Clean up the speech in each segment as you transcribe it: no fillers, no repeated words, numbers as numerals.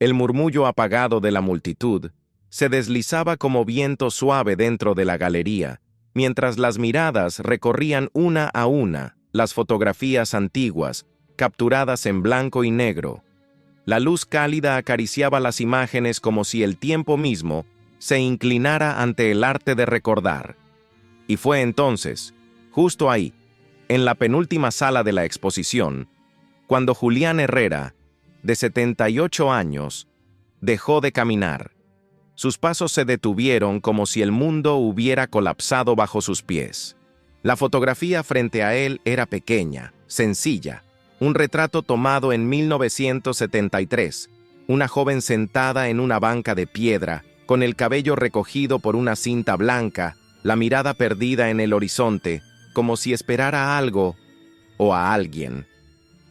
El murmullo apagado de la multitud se deslizaba como viento suave dentro de la galería, mientras las miradas recorrían una a una las fotografías antiguas, capturadas en blanco y negro. La luz cálida acariciaba las imágenes como si el tiempo mismo se inclinara ante el arte de recordar. Y fue entonces, justo ahí, en la penúltima sala de la exposición, cuando Julián Herrera, de 78 años, dejó de caminar. Sus pasos se detuvieron como si el mundo hubiera colapsado bajo sus pies. La fotografía frente a él era pequeña, sencilla, un retrato tomado en 1973, una joven sentada en una banca de piedra, con el cabello recogido por una cinta blanca, la mirada perdida en el horizonte, como si esperara algo o a alguien.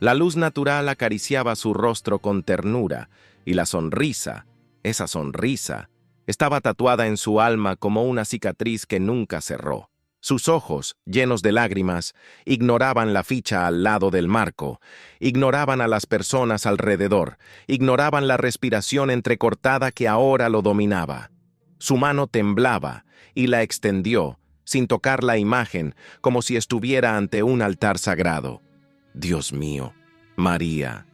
La luz natural acariciaba su rostro con ternura, y la sonrisa, esa sonrisa, estaba tatuada en su alma como una cicatriz que nunca cerró. Sus ojos, llenos de lágrimas, ignoraban la ficha al lado del marco, ignoraban a las personas alrededor, ignoraban la respiración entrecortada que ahora lo dominaba. Su mano temblaba y la extendió, sin tocar la imagen, como si estuviera ante un altar sagrado. «Dios mío, María»,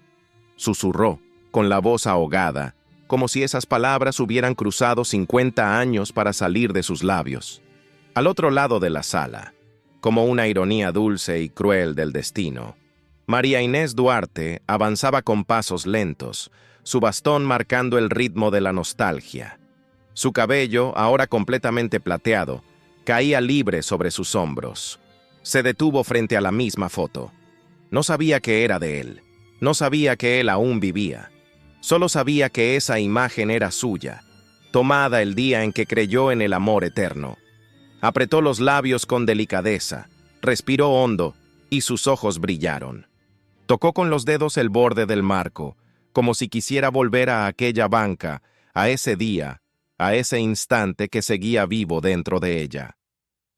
susurró, con la voz ahogada, como si esas palabras hubieran cruzado 50 años para salir de sus labios. Al otro lado de la sala, como una ironía dulce y cruel del destino, María Inés Duarte avanzaba con pasos lentos, su bastón marcando el ritmo de la nostalgia. Su cabello, ahora completamente plateado, caía libre sobre sus hombros. Se detuvo frente a la misma foto. No sabía que era de él. No sabía que él aún vivía. Solo sabía que esa imagen era suya, tomada el día en que creyó en el amor eterno. Apretó los labios con delicadeza, respiró hondo y sus ojos brillaron. Tocó con los dedos el borde del marco, como si quisiera volver a aquella banca, a ese día, a ese instante que seguía vivo dentro de ella.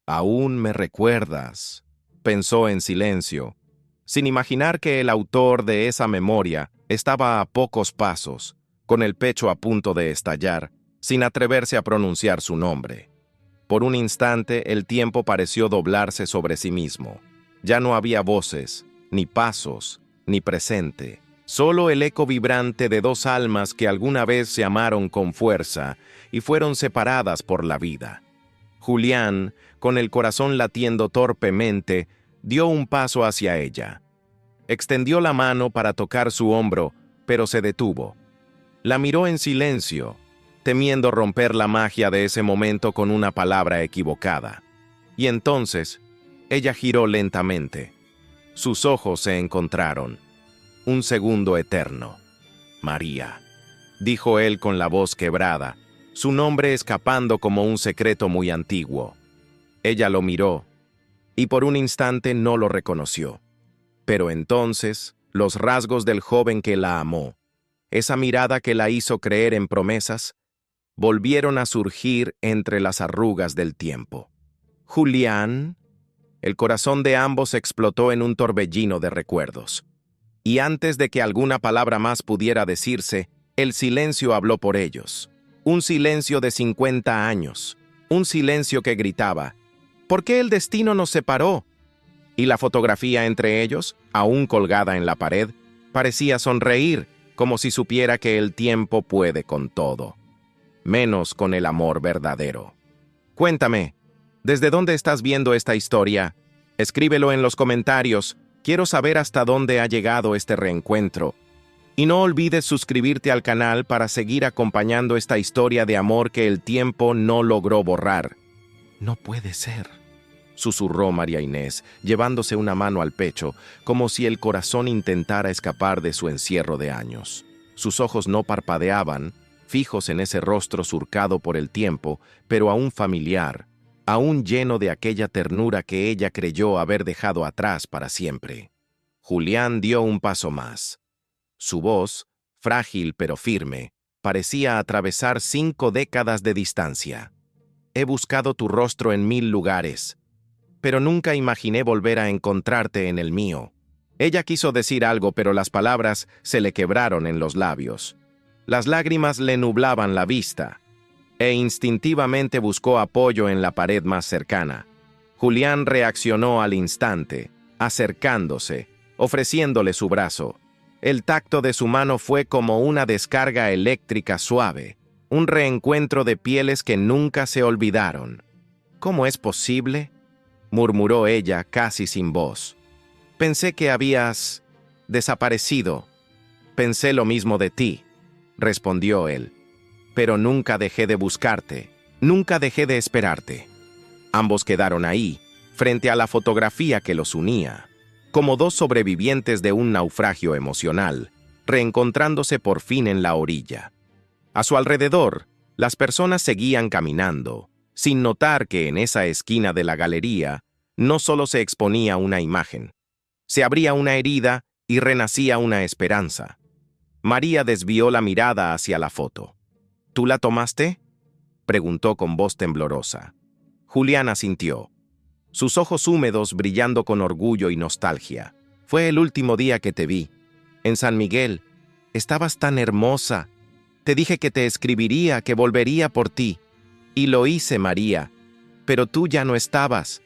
«Aún me recuerdas», pensó en silencio, sin imaginar que el autor de esa memoria estaba a pocos pasos, con el pecho a punto de estallar, sin atreverse a pronunciar su nombre. Por un instante el tiempo pareció doblarse sobre sí mismo. Ya no había voces, ni pasos, ni presente. Solo el eco vibrante de dos almas que alguna vez se amaron con fuerza y fueron separadas por la vida. Julián, con el corazón latiendo torpemente, dio un paso hacia ella. Extendió la mano para tocar su hombro, pero se detuvo. La miró en silencio, temiendo romper la magia de ese momento con una palabra equivocada. Y entonces, ella giró lentamente. Sus ojos se encontraron. Un segundo eterno. «María», dijo él con la voz quebrada, su nombre escapando como un secreto muy antiguo. Ella lo miró, y por un instante no lo reconoció. Pero entonces, los rasgos del joven que la amó, esa mirada que la hizo creer en promesas, volvieron a surgir entre las arrugas del tiempo. «Julián», el corazón de ambos explotó en un torbellino de recuerdos. Y antes de que alguna palabra más pudiera decirse, el silencio habló por ellos. Un silencio de 50 años. Un silencio que gritaba: «¿Por qué el destino nos separó?». Y la fotografía entre ellos, aún colgada en la pared, parecía sonreír, como si supiera que el tiempo puede con todo, menos con el amor verdadero. Cuéntame, ¿desde dónde estás viendo esta historia? Escríbelo en los comentarios. Quiero saber hasta dónde ha llegado este reencuentro. Y no olvides suscribirte al canal para seguir acompañando esta historia de amor que el tiempo no logró borrar. «No puede ser», susurró María Inés, llevándose una mano al pecho, como si el corazón intentara escapar de su encierro de años. Sus ojos no parpadeaban, fijos en ese rostro surcado por el tiempo, pero aún familiar, aún lleno de aquella ternura que ella creyó haber dejado atrás para siempre. Julián dio un paso más. Su voz, frágil pero firme, parecía atravesar 5 décadas de distancia. «He buscado tu rostro en 1000 lugares, pero nunca imaginé volver a encontrarte en el mío». Ella quiso decir algo, pero las palabras se le quebraron en los labios. Las lágrimas le nublaban la vista, e instintivamente buscó apoyo en la pared más cercana. Julián reaccionó al instante, acercándose, ofreciéndole su brazo. El tacto de su mano fue como una descarga eléctrica suave, un reencuentro de pieles que nunca se olvidaron. ¿Cómo es posible?, murmuró ella casi sin voz. Pensé que habías desaparecido. Pensé lo mismo de ti, respondió él. Pero nunca dejé de buscarte, nunca dejé de esperarte. Ambos quedaron ahí, frente a la fotografía que los unía, como dos sobrevivientes de un naufragio emocional, reencontrándose por fin en la orilla. A su alrededor, las personas seguían caminando, sin notar que en esa esquina de la galería no solo se exponía una imagen, se abría una herida y renacía una esperanza. María desvió la mirada hacia la foto. ¿Tú la tomaste?, preguntó con voz temblorosa. Julián asintió, sus ojos húmedos brillando con orgullo y nostalgia. Fue el último día que te vi. En San Miguel. Estabas tan hermosa. Te dije que te escribiría, que volvería por ti. Y lo hice, María. Pero tú ya no estabas.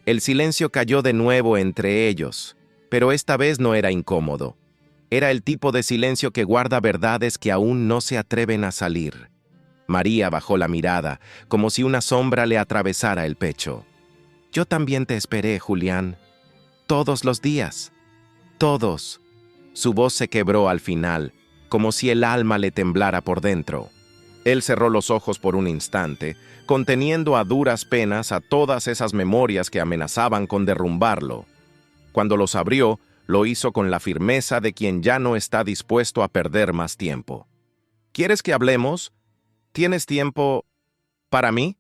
El silencio cayó de nuevo entre ellos, pero esta vez no era incómodo. Era el tipo de silencio que guarda verdades que aún no se atreven a salir. María bajó la mirada, como si una sombra le atravesara el pecho. Yo también te esperé, Julián. Todos los días. Todos. Su voz se quebró al final, como si el alma le temblara por dentro. Él cerró los ojos por un instante, conteniendo a duras penas a todas esas memorias que amenazaban con derrumbarlo. Cuando los abrió, lo hizo con la firmeza de quien ya no está dispuesto a perder más tiempo. ¿Quieres que hablemos? ¿Tienes tiempo para mí?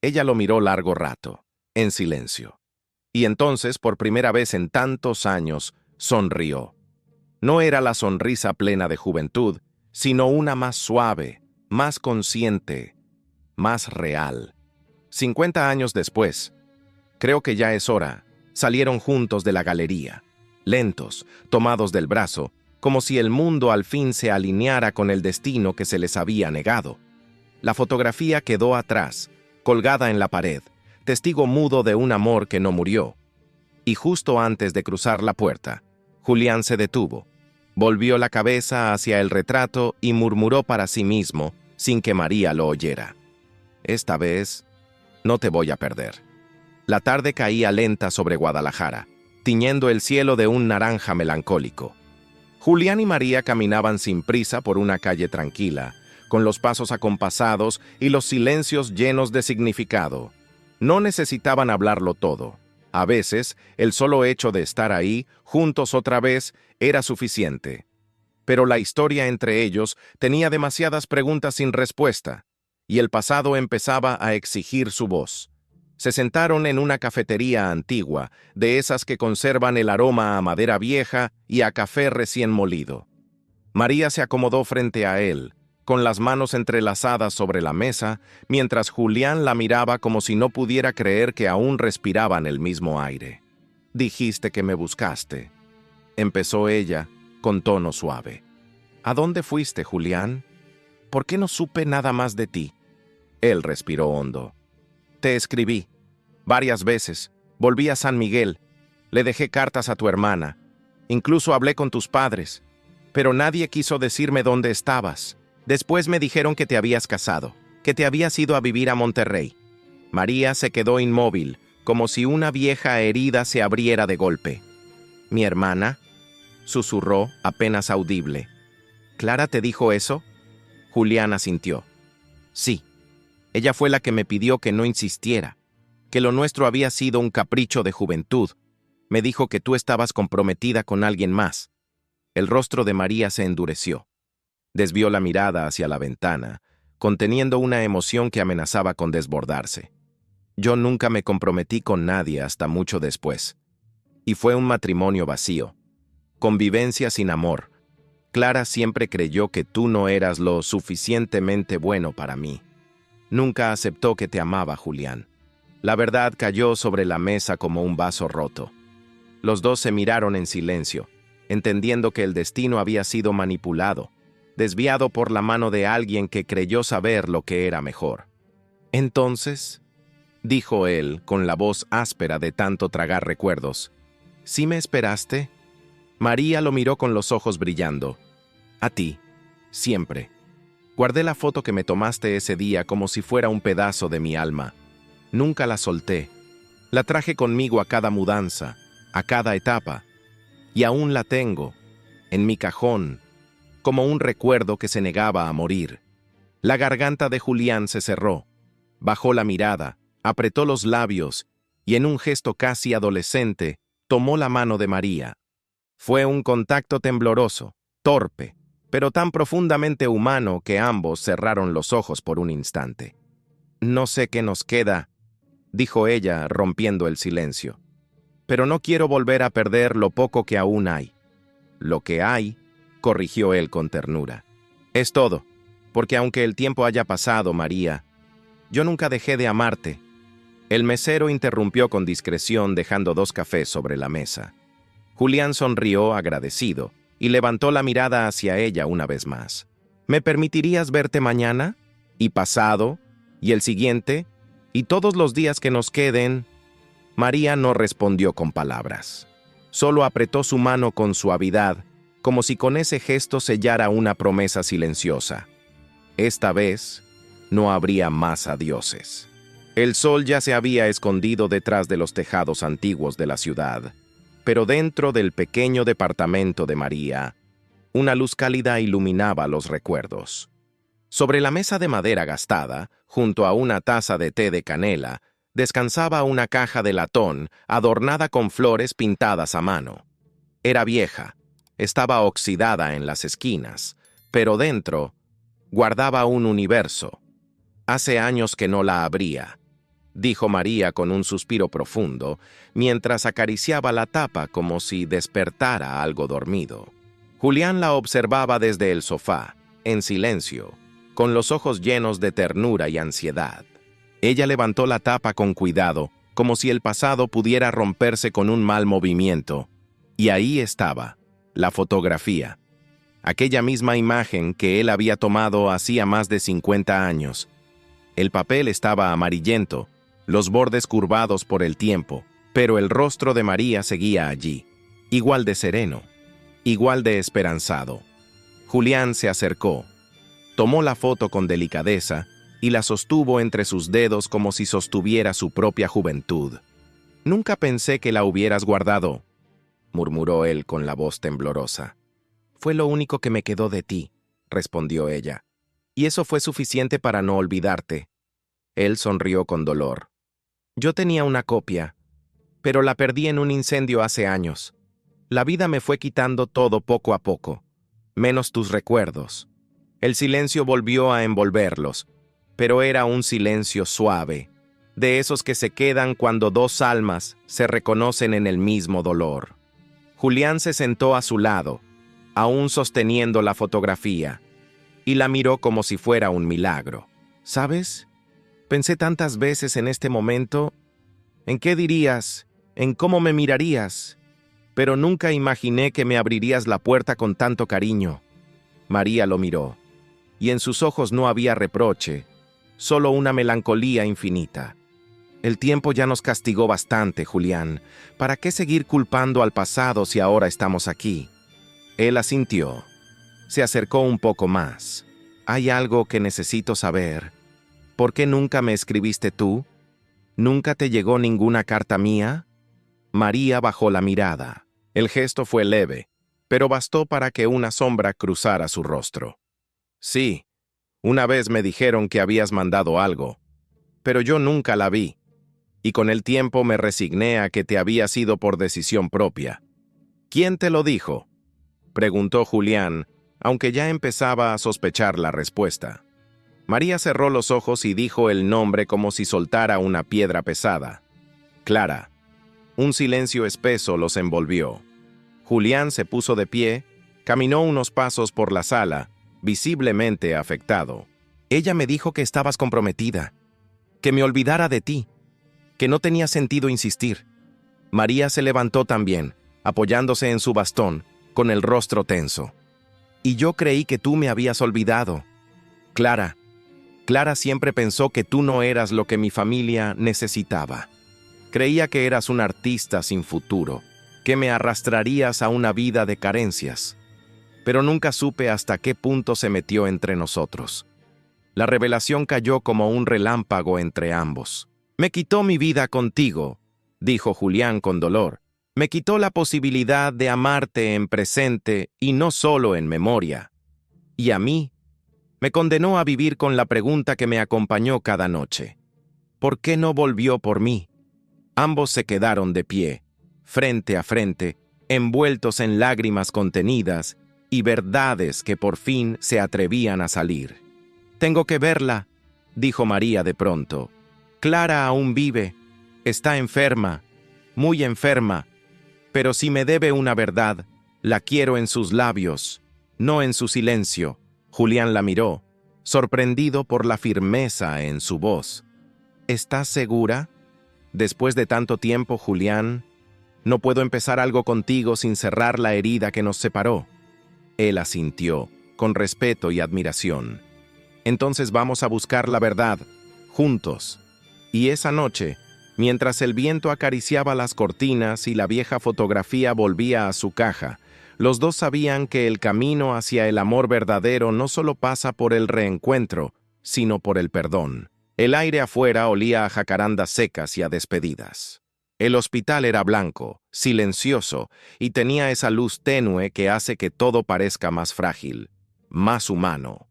Ella lo miró largo rato, en silencio. Y entonces, por primera vez en tantos años, sonrió. No era la sonrisa plena de juventud, sino una más suave, más consciente, más real. 50 años después, creo que ya es hora, salieron juntos de la galería, lentos, tomados del brazo, como si el mundo al fin se alineara con el destino que se les había negado. La fotografía quedó atrás, colgada en la pared, testigo mudo de un amor que no murió. Y justo antes de cruzar la puerta, Julián se detuvo, volvió la cabeza hacia el retrato y murmuró para sí mismo, sin que María lo oyera. Esta vez, no te voy a perder. La tarde caía lenta sobre Guadalajara, tiñendo el cielo de un naranja melancólico. Julián y María caminaban sin prisa por una calle tranquila, con los pasos acompasados y los silencios llenos de significado. No necesitaban hablarlo todo. A veces, el solo hecho de estar ahí, juntos otra vez, era suficiente. Pero la historia entre ellos tenía demasiadas preguntas sin respuesta, y el pasado empezaba a exigir su voz. Se sentaron en una cafetería antigua, de esas que conservan el aroma a madera vieja y a café recién molido. María se acomodó frente a él, con las manos entrelazadas sobre la mesa, mientras Julián la miraba como si no pudiera creer que aún respiraban el mismo aire. «Dijiste que me buscaste», empezó ella, con tono suave. «¿A dónde fuiste, Julián? ¿Por qué no supe nada más de ti?» Él respiró hondo. «Te escribí. Varias veces. Volví a San Miguel. Le dejé cartas a tu hermana. Incluso hablé con tus padres. Pero nadie quiso decirme dónde estabas. Después me dijeron que te habías casado, que te habías ido a vivir a Monterrey». María se quedó inmóvil, como si una vieja herida se abriera de golpe. «¿Mi hermana?», susurró, apenas audible. «¿Clara te dijo eso?». Julián asintió. «Sí. Ella fue la que me pidió que no insistiera, que lo nuestro había sido un capricho de juventud. Me dijo que tú estabas comprometida con alguien más». El rostro de María se endureció. Desvió la mirada hacia la ventana, conteniendo una emoción que amenazaba con desbordarse. «Yo nunca me comprometí con nadie hasta mucho después. Y fue un matrimonio vacío. Convivencia sin amor. Clara siempre creyó que tú no eras lo suficientemente bueno para mí. Nunca aceptó que te amaba, Julián». La verdad cayó sobre la mesa como un vaso roto. Los dos se miraron en silencio, entendiendo que el destino había sido manipulado. desviado por la mano de alguien que creyó saber lo que era mejor. «Entonces», dijo él con la voz áspera de tanto tragar recuerdos, «¿sí me esperaste?» María lo miró con los ojos brillando. «A ti, siempre. Guardé la foto que me tomaste ese día como si fuera un pedazo de mi alma. Nunca la solté. La traje conmigo a cada mudanza, a cada etapa. Y aún la tengo, en mi cajón, como un recuerdo que se negaba a morir». La garganta de Julián se cerró. Bajó la mirada, apretó los labios y en un gesto casi adolescente tomó la mano de María. Fue un contacto tembloroso, torpe, pero tan profundamente humano que ambos cerraron los ojos por un instante. «No sé qué nos queda», dijo ella, rompiendo el silencio. «Pero no quiero volver a perder lo poco que aún hay». «Lo que hay», corrigió él con ternura. «Es todo, porque aunque el tiempo haya pasado, María, yo nunca dejé de amarte». El mesero interrumpió con discreción, dejando 2 cafés sobre la mesa. Julián sonrió agradecido y levantó la mirada hacia ella una vez más. «¿Me permitirías verte mañana? ¿Y pasado? ¿Y el siguiente? ¿Y todos los días que nos queden?» María no respondió con palabras. Solo apretó su mano con suavidad, como si con ese gesto sellara una promesa silenciosa. Esta vez no habría más adioses. El sol ya se había escondido detrás de los tejados antiguos de la ciudad, pero dentro del pequeño departamento de María, una luz cálida iluminaba los recuerdos. Sobre la mesa de madera gastada, junto a una taza de té de canela, descansaba una caja de latón adornada con flores pintadas a mano. Era vieja, estaba oxidada en las esquinas, pero dentro guardaba un universo. «Hace años que no la abría», dijo María con un suspiro profundo, mientras acariciaba la tapa como si despertara algo dormido. Julián la observaba desde el sofá, en silencio, con los ojos llenos de ternura y ansiedad. Ella levantó la tapa con cuidado, como si el pasado pudiera romperse con un mal movimiento. Y ahí estaba, la fotografía. Aquella misma imagen que él había tomado hacía más de 50 años. El papel estaba amarillento, los bordes curvados por el tiempo, pero el rostro de María seguía allí, igual de sereno, igual de esperanzado. Julián se acercó, tomó la foto con delicadeza y la sostuvo entre sus dedos como si sostuviera su propia juventud. «Nunca pensé que la hubieras guardado», murmuró él con la voz temblorosa. «Fue lo único que me quedó de ti», respondió ella, «y eso fue suficiente para no olvidarte». Él sonrió con dolor. «Yo tenía una copia, pero la perdí en un incendio hace años. La vida me fue quitando todo poco a poco, menos tus recuerdos». El silencio volvió a envolverlos, pero era un silencio suave, de esos que se quedan cuando 2 almas se reconocen en el mismo dolor. Julián se sentó a su lado, aún sosteniendo la fotografía, y la miró como si fuera un milagro. «¿Sabes? Pensé tantas veces en este momento, en qué dirías, en cómo me mirarías, pero nunca imaginé que me abrirías la puerta con tanto cariño». María lo miró, y en sus ojos no había reproche, solo una melancolía infinita. «El tiempo ya nos castigó bastante, Julián. ¿Para qué seguir culpando al pasado si ahora estamos aquí?» Él asintió. Se acercó un poco más. «Hay algo que necesito saber. ¿Por qué nunca me escribiste tú? ¿Nunca te llegó ninguna carta mía?» María bajó la mirada. El gesto fue leve, pero bastó para que una sombra cruzara su rostro. «Sí, una vez me dijeron que habías mandado algo, pero yo nunca la vi, y con el tiempo me resigné a que te había sido por decisión propia». «¿Quién te lo dijo?», preguntó Julián, aunque ya empezaba a sospechar la respuesta. María cerró los ojos y dijo el nombre como si soltara una piedra pesada. «Clara». Un silencio espeso los envolvió. Julián se puso de pie, caminó unos pasos por la sala, visiblemente afectado. «Ella me dijo que estabas comprometida, que me olvidara de ti, que no tenía sentido insistir». María se levantó también, apoyándose en su bastón, con el rostro tenso. Y yo creí que tú me habías olvidado. Clara, Clara siempre pensó que tú no eras lo que mi familia necesitaba. Creía que eras un artista sin futuro, que me arrastrarías a una vida de carencias. Pero nunca supe hasta qué punto se metió entre nosotros. La revelación cayó como un relámpago entre ambos. Me quitó mi vida contigo, dijo Julián con dolor. Me quitó la posibilidad de amarte en presente y no solo en memoria. Y a mí, me condenó a vivir con la pregunta que me acompañó cada noche. ¿Por qué no volvió por mí? Ambos se quedaron de pie, frente a frente, envueltos en lágrimas contenidas y verdades que por fin se atrevían a salir. «Tengo que verla», dijo María de pronto. «Clara aún vive, está enferma, muy enferma, pero si me debe una verdad, la quiero en sus labios, no en su silencio». Julián la miró, sorprendido por la firmeza en su voz. «¿Estás segura? Después de tanto tiempo, Julián, no puedo empezar algo contigo sin cerrar la herida que nos separó». Él asintió, con respeto y admiración. «Entonces vamos a buscar la verdad, juntos». Y esa noche, mientras el viento acariciaba las cortinas y la vieja fotografía volvía a su caja, los dos sabían que el camino hacia el amor verdadero no solo pasa por el reencuentro, sino por el perdón. El aire afuera olía a jacarandas secas y a despedidas. El hospital era blanco, silencioso, y tenía esa luz tenue que hace que todo parezca más frágil, más humano.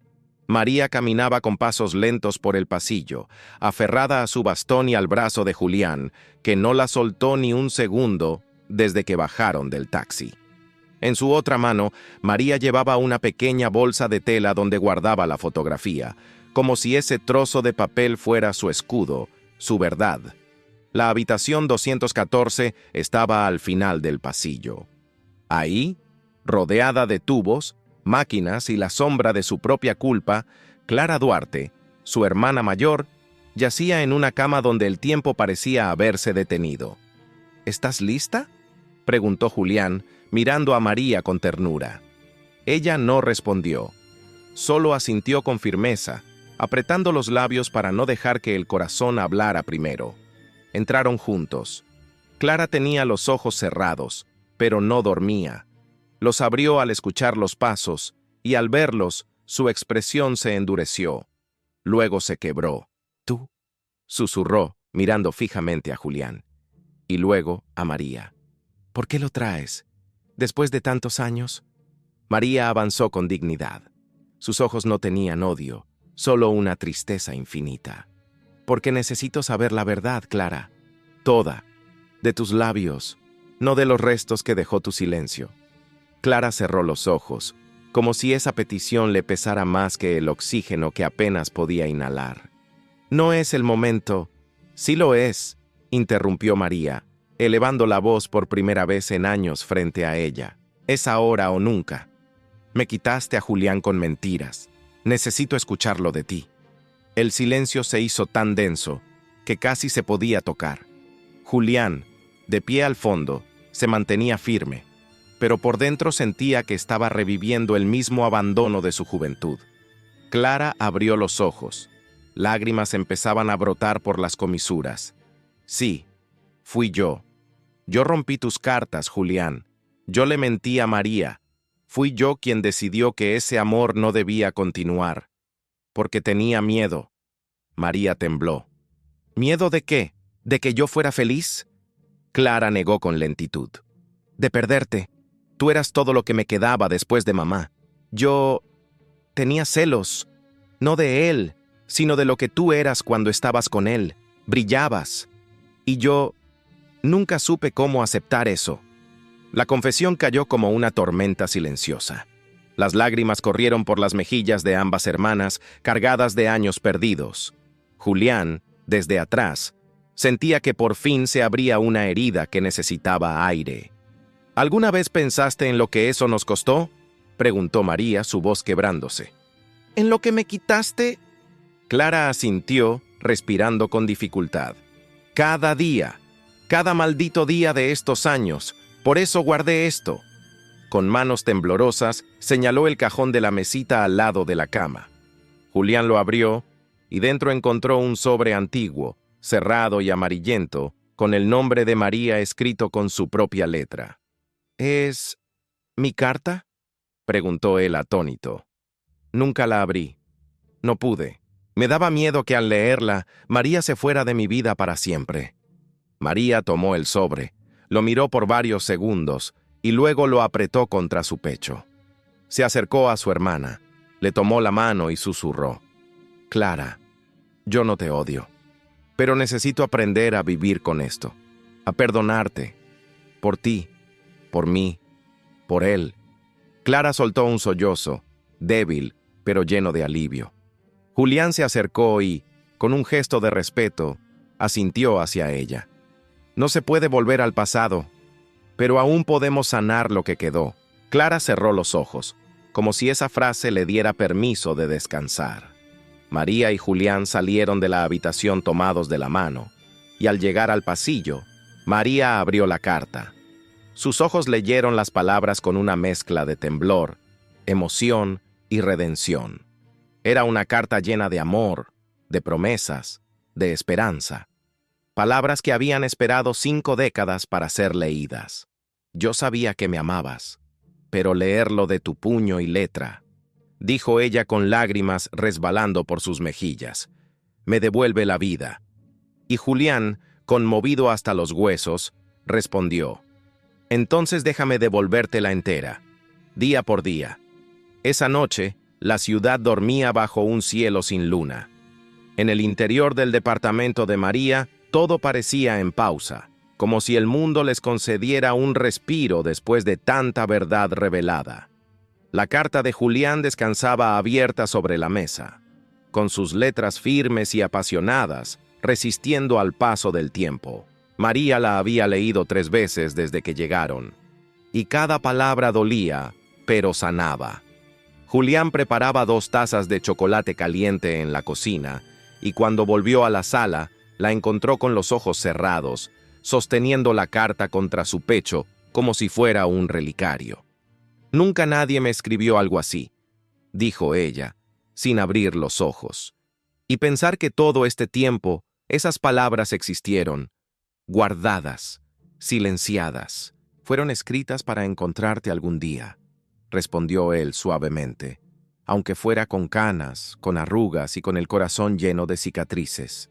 María caminaba con pasos lentos por el pasillo, aferrada a su bastón y al brazo de Julián, que no la soltó ni un segundo desde que bajaron del taxi. En su otra mano, María llevaba una pequeña bolsa de tela donde guardaba la fotografía, como si ese trozo de papel fuera su escudo, su verdad. La habitación 214 estaba al final del pasillo. Ahí, rodeada de tubos, máquinas y la sombra de su propia culpa, Clara Duarte, su hermana mayor, yacía en una cama donde el tiempo parecía haberse detenido. «¿Estás lista?», preguntó Julián, mirando a María con ternura. Ella no respondió, solo asintió con firmeza, apretando los labios para no dejar que el corazón hablara primero. Entraron juntos. Clara tenía los ojos cerrados, pero no dormía. Los abrió al escuchar los pasos, y al verlos, su expresión se endureció. Luego se quebró. «¿Tú?», susurró, mirando fijamente a Julián. Y luego a María. «¿Por qué lo traes? Después de tantos años». María avanzó con dignidad. Sus ojos no tenían odio, solo una tristeza infinita. «Porque necesito saber la verdad, Clara. Toda. De tus labios, no de los restos que dejó tu silencio». Clara cerró los ojos, como si esa petición le pesara más que el oxígeno que apenas podía inhalar. «No es el momento». «Sí lo es», interrumpió María, elevando la voz por primera vez en años frente a ella. «Es ahora o nunca. Me quitaste a Julián con mentiras. Necesito escucharlo de ti». El silencio se hizo tan denso que casi se podía tocar. Julián, de pie al fondo, se mantenía firme, pero por dentro sentía que estaba reviviendo el mismo abandono de su juventud. Clara abrió los ojos. Lágrimas empezaban a brotar por las comisuras. «Sí, fui yo. Yo rompí tus cartas, Julián. Yo le mentí a María. Fui yo quien decidió que ese amor no debía continuar. Porque tenía miedo». María tembló. «¿Miedo de qué? ¿De que yo fuera feliz?». Clara negó con lentitud. «De perderte. Tú eras todo lo que me quedaba después de mamá. Yo tenía celos, no de él, sino de lo que tú eras cuando estabas con él. Brillabas. Y yo nunca supe cómo aceptar eso». La confesión cayó como una tormenta silenciosa. Las lágrimas corrieron por las mejillas de ambas hermanas, cargadas de años perdidos. Julián, desde atrás, sentía que por fin se abría una herida que necesitaba aire. «¿Alguna vez pensaste en lo que eso nos costó?», preguntó María, su voz quebrándose. «¿En lo que me quitaste?». Clara asintió, respirando con dificultad. «Cada día, cada maldito día de estos años, por eso guardé esto». Con manos temblorosas, señaló el cajón de la mesita al lado de la cama. Julián lo abrió y dentro encontró un sobre antiguo, cerrado y amarillento, con el nombre de María escrito con su propia letra. ¿Es mi carta?, preguntó él atónito. Nunca la abrí. No pude. Me daba miedo que al leerla, María se fuera de mi vida para siempre. María tomó el sobre, lo miró por varios segundos y luego lo apretó contra su pecho. Se acercó a su hermana, le tomó la mano y susurró: «Clara, yo no te odio, pero necesito aprender a vivir con esto, a perdonarte, por ti, por mí, por él». Clara soltó un sollozo, débil, pero lleno de alivio. Julián se acercó y, con un gesto de respeto, asintió hacia ella. No se puede volver al pasado, pero aún podemos sanar lo que quedó. Clara cerró los ojos, como si esa frase le diera permiso de descansar. María y Julián salieron de la habitación tomados de la mano, y al llegar al pasillo, María abrió la carta. Sus ojos leyeron las palabras con una mezcla de temblor, emoción y redención. Era una carta llena de amor, de promesas, de esperanza. Palabras que habían esperado 5 décadas para ser leídas. Yo sabía que me amabas, pero leerlo de tu puño y letra, dijo ella con lágrimas resbalando por sus mejillas, me devuelve la vida. Y Julián, conmovido hasta los huesos, respondió: entonces déjame devolvértela entera, día por día. Esa noche, la ciudad dormía bajo un cielo sin luna. En el interior del departamento de María, todo parecía en pausa, como si el mundo les concediera un respiro después de tanta verdad revelada. La carta de Julián descansaba abierta sobre la mesa, con sus letras firmes y apasionadas, resistiendo al paso del tiempo. María la había leído 3 veces desde que llegaron, y cada palabra dolía, pero sanaba. Julián preparaba 2 tazas de chocolate caliente en la cocina, y cuando volvió a la sala, la encontró con los ojos cerrados, sosteniendo la carta contra su pecho como si fuera un relicario. Nunca nadie me escribió algo así, dijo ella, sin abrir los ojos. Y pensar que todo este tiempo esas palabras existieron, guardadas, silenciadas, fueron escritas para encontrarte algún día, respondió él suavemente, aunque fuera con canas, con arrugas y con el corazón lleno de cicatrices.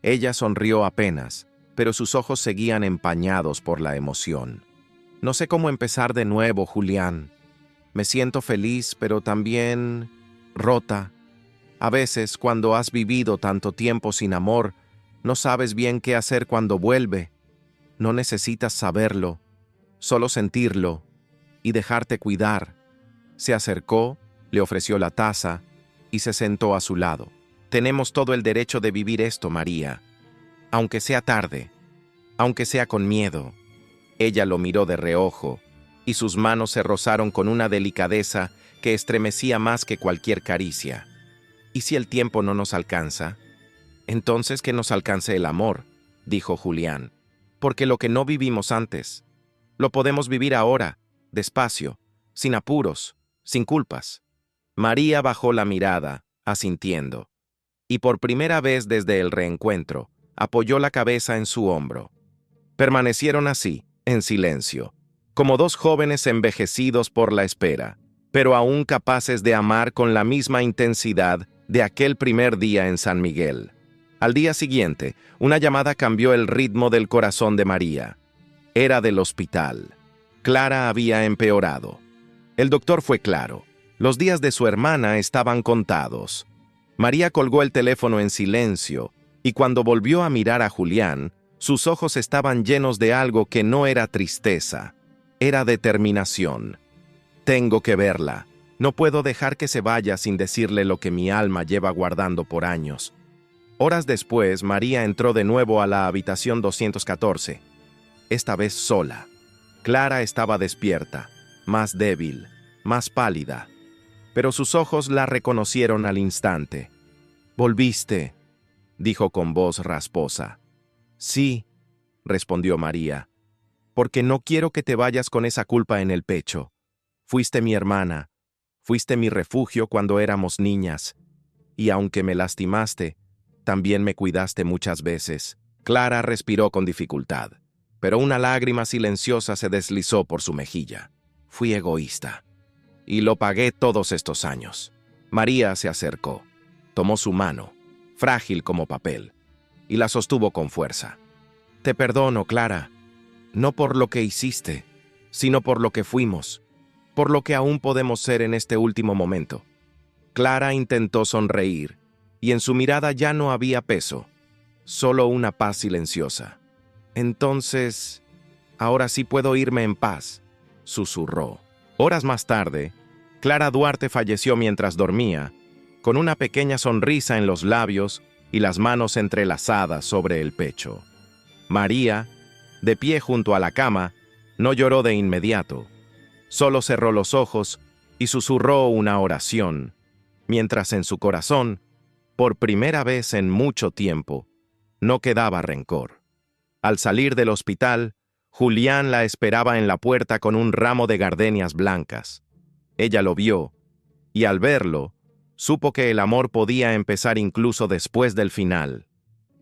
Ella sonrió apenas, pero sus ojos seguían empañados por la emoción. No sé cómo empezar de nuevo, Julián. Me siento feliz, pero también rota. A veces, cuando has vivido tanto tiempo sin amor, no sabes bien qué hacer cuando vuelve. No necesitas saberlo, solo sentirlo y dejarte cuidar. Se acercó, le ofreció la taza y se sentó a su lado. Tenemos todo el derecho de vivir esto, María. Aunque sea tarde, aunque sea con miedo. Ella lo miró de reojo, y sus manos se rozaron con una delicadeza que estremecía más que cualquier caricia. ¿Y si el tiempo no nos alcanza? Entonces que nos alcance el amor, dijo Julián, porque lo que no vivimos antes, lo podemos vivir ahora, despacio, sin apuros, sin culpas. María bajó la mirada, asintiendo, y por primera vez desde el reencuentro, apoyó la cabeza en su hombro. Permanecieron así, en silencio, como 2 jóvenes envejecidos por la espera, pero aún capaces de amar con la misma intensidad de aquel primer día en San Miguel. Al día siguiente, una llamada cambió el ritmo del corazón de María. Era del hospital. Clara había empeorado. El doctor fue claro. Los días de su hermana estaban contados. María colgó el teléfono en silencio, y cuando volvió a mirar a Julián, sus ojos estaban llenos de algo que no era tristeza, era determinación. Tengo que verla. No puedo dejar que se vaya sin decirle lo que mi alma lleva guardando por años. Horas después, María entró de nuevo a la habitación 214, esta vez sola. Clara estaba despierta, más débil, más pálida, pero sus ojos la reconocieron al instante. «Volviste», dijo con voz rasposa. «Sí», respondió María, «porque no quiero que te vayas con esa culpa en el pecho. Fuiste mi hermana, fuiste mi refugio cuando éramos niñas, y aunque me lastimaste, también me cuidaste muchas veces. Clara respiró con dificultad, pero una lágrima silenciosa se deslizó por su mejilla. Fui egoísta, y lo pagué todos estos años. María se acercó, tomó su mano, frágil como papel, y la sostuvo con fuerza. Te perdono, Clara, no por lo que hiciste, sino por lo que fuimos, por lo que aún podemos ser en este último momento. Clara intentó sonreír, y en su mirada ya no había peso, solo una paz silenciosa. Entonces, ahora sí puedo irme en paz, susurró. Horas más tarde, Clara Duarte falleció mientras dormía, con una pequeña sonrisa en los labios y las manos entrelazadas sobre el pecho. María, de pie junto a la cama, no lloró de inmediato. Solo cerró los ojos y susurró una oración, mientras en su corazón, por primera vez en mucho tiempo, no quedaba rencor. Al salir del hospital, Julián la esperaba en la puerta con un ramo de gardenias blancas. Ella lo vio, y al verlo, supo que el amor podía empezar incluso después del final.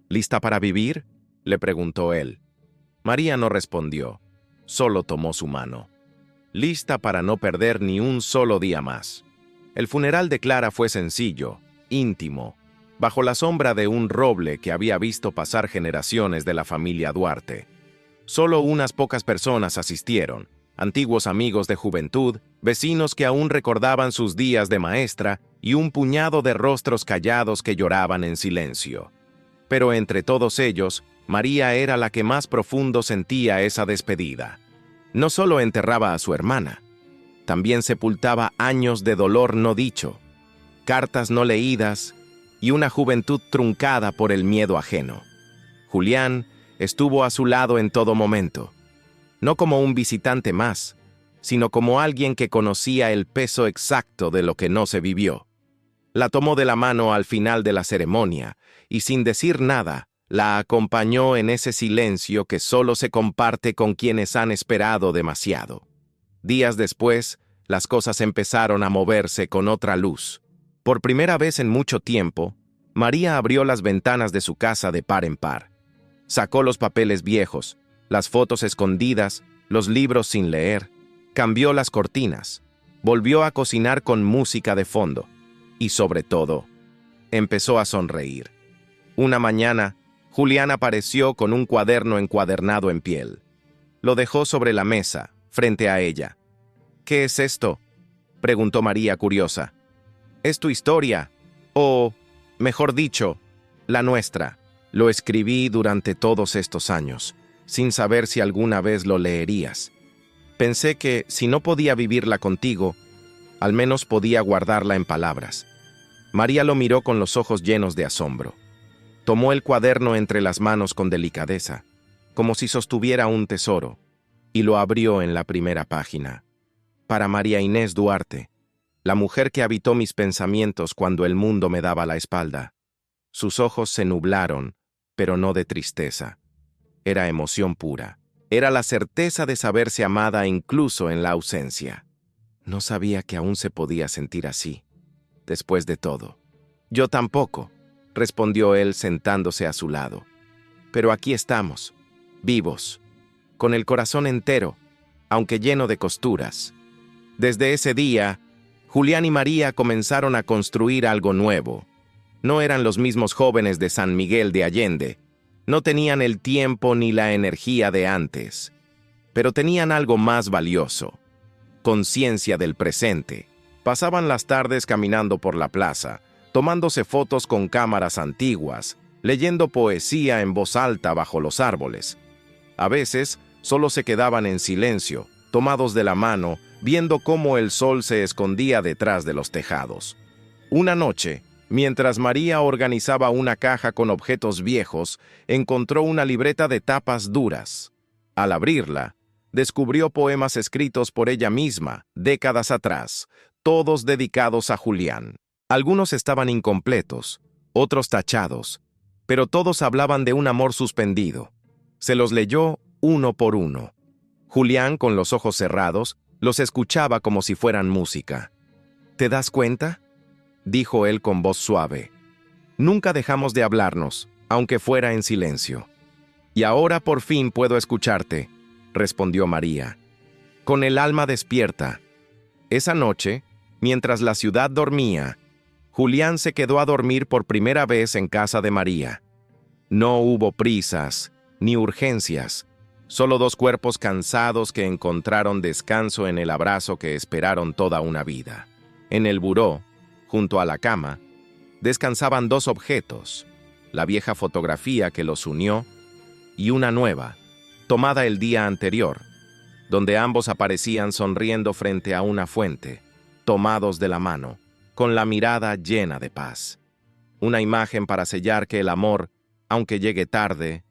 ¿Lista para vivir?, le preguntó él. María no respondió, solo tomó su mano. Lista para no perder ni un solo día más. El funeral de Clara fue sencillo, íntimo, bajo la sombra de un roble que había visto pasar generaciones de la familia Duarte. Solo unas pocas personas asistieron, antiguos amigos de juventud, vecinos que aún recordaban sus días de maestra y un puñado de rostros callados que lloraban en silencio. Pero entre todos ellos, María era la que más profundo sentía esa despedida. No solo enterraba a su hermana, también sepultaba años de dolor no dicho, cartas no leídas y una juventud truncada por el miedo ajeno. Julián estuvo a su lado en todo momento, no como un visitante más, sino como alguien que conocía el peso exacto de lo que no se vivió. La tomó de la mano al final de la ceremonia y sin decir nada, la acompañó en ese silencio que solo se comparte con quienes han esperado demasiado. Días después, las cosas empezaron a moverse con otra luz. Por primera vez en mucho tiempo, María abrió las ventanas de su casa de par en par. Sacó los papeles viejos, las fotos escondidas, los libros sin leer, cambió las cortinas, volvió a cocinar con música de fondo y, sobre todo, empezó a sonreír. Una mañana, Julián apareció con un cuaderno encuadernado en piel. Lo dejó sobre la mesa, frente a ella. ¿Qué es esto?, preguntó María curiosa. Es tu historia, o, mejor dicho, la nuestra. Lo escribí durante todos estos años, sin saber si alguna vez lo leerías. Pensé que, si no podía vivirla contigo, al menos podía guardarla en palabras. María lo miró con los ojos llenos de asombro. Tomó el cuaderno entre las manos con delicadeza, como si sostuviera un tesoro, y lo abrió en la primera página. Para María Inés Duarte, la mujer que habitó mis pensamientos cuando el mundo me daba la espalda. Sus ojos se nublaron, pero no de tristeza. Era emoción pura. Era la certeza de saberse amada incluso en la ausencia. No sabía que aún se podía sentir así, después de todo. Yo tampoco, respondió él sentándose a su lado. Pero aquí estamos, vivos, con el corazón entero, aunque lleno de costuras. Desde ese día, Julián y María comenzaron a construir algo nuevo. No eran los mismos jóvenes de San Miguel de Allende, no tenían el tiempo ni la energía de antes, pero tenían algo más valioso: conciencia del presente. Pasaban las tardes caminando por la plaza, tomándose fotos con cámaras antiguas, leyendo poesía en voz alta bajo los árboles. A veces, solo se quedaban en silencio, tomados de la mano, viendo cómo el sol se escondía detrás de los tejados. Una noche, mientras María organizaba una caja con objetos viejos, encontró una libreta de tapas duras. Al abrirla, descubrió poemas escritos por ella misma, décadas atrás, todos dedicados a Julián. Algunos estaban incompletos, otros tachados, pero todos hablaban de un amor suspendido. Se los leyó uno por uno. Julián, con los ojos cerrados, Los escuchaba como si fueran música. ¿Te das cuenta?, dijo él con voz suave. Nunca dejamos de hablarnos, aunque fuera en silencio. Y ahora por fin puedo escucharte, respondió María, con el alma despierta. Esa noche, mientras la ciudad dormía, Julián se quedó a dormir por primera vez en casa de María. No hubo prisas, ni urgencias, solo dos cuerpos cansados que encontraron descanso en el abrazo que esperaron toda una vida. En el buró, junto a la cama, descansaban dos objetos, la vieja fotografía que los unió y una nueva, tomada el día anterior, donde ambos aparecían sonriendo frente a una fuente, tomados de la mano, con la mirada llena de paz. Una imagen para sellar que el amor, aunque llegue tarde,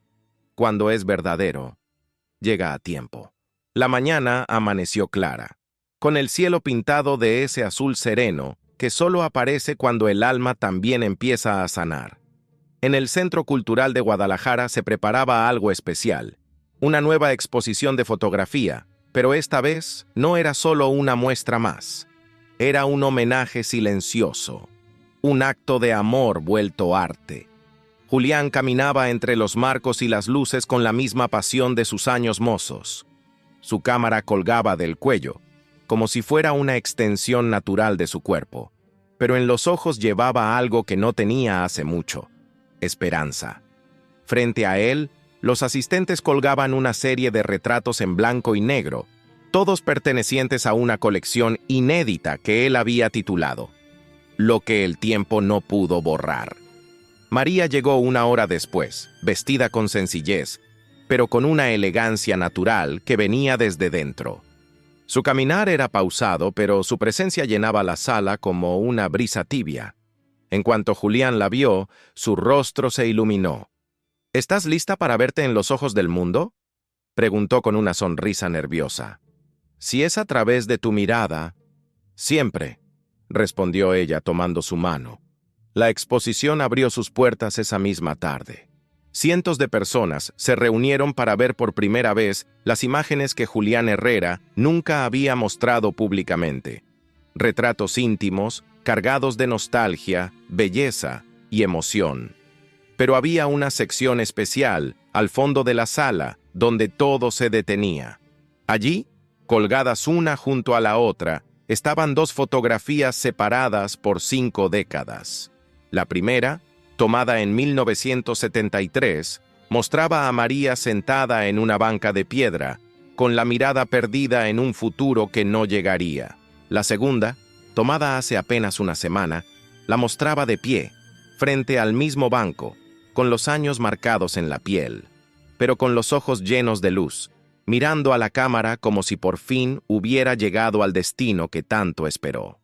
cuando es verdadero, llega a tiempo. La mañana amaneció clara, con el cielo pintado de ese azul sereno que solo aparece cuando el alma también empieza a sanar. En el Centro Cultural de Guadalajara se preparaba algo especial, una nueva exposición de fotografía, pero esta vez no era solo una muestra más. Era un homenaje silencioso, un acto de amor vuelto arte. Julián caminaba entre los marcos y las luces con la misma pasión de sus años mozos. Su cámara colgaba del cuello, como si fuera una extensión natural de su cuerpo, pero en los ojos llevaba algo que no tenía hace mucho: esperanza. Frente a él, los asistentes colgaban una serie de retratos en blanco y negro, todos pertenecientes a una colección inédita que él había titulado Lo que el tiempo no pudo borrar. María llegó una hora después, vestida con sencillez, pero con una elegancia natural que venía desde dentro. Su caminar era pausado, pero su presencia llenaba la sala como una brisa tibia. En cuanto Julián la vio, su rostro se iluminó. ¿Estás lista para verte en los ojos del mundo?, preguntó con una sonrisa nerviosa. Si es a través de tu mirada, siempre, respondió ella tomando su mano. La exposición abrió sus puertas esa misma tarde. Cientos de personas se reunieron para ver por primera vez las imágenes que Julián Herrera nunca había mostrado públicamente. Retratos íntimos, cargados de nostalgia, belleza y emoción. Pero había una sección especial, al fondo de la sala, donde todo se detenía. Allí, colgadas una junto a la otra, estaban dos fotografías separadas por 5 décadas. La primera, tomada en 1973, mostraba a María sentada en una banca de piedra, con la mirada perdida en un futuro que no llegaría. La segunda, tomada hace apenas una semana, la mostraba de pie, frente al mismo banco, con los años marcados en la piel, pero con los ojos llenos de luz, mirando a la cámara como si por fin hubiera llegado al destino que tanto esperó.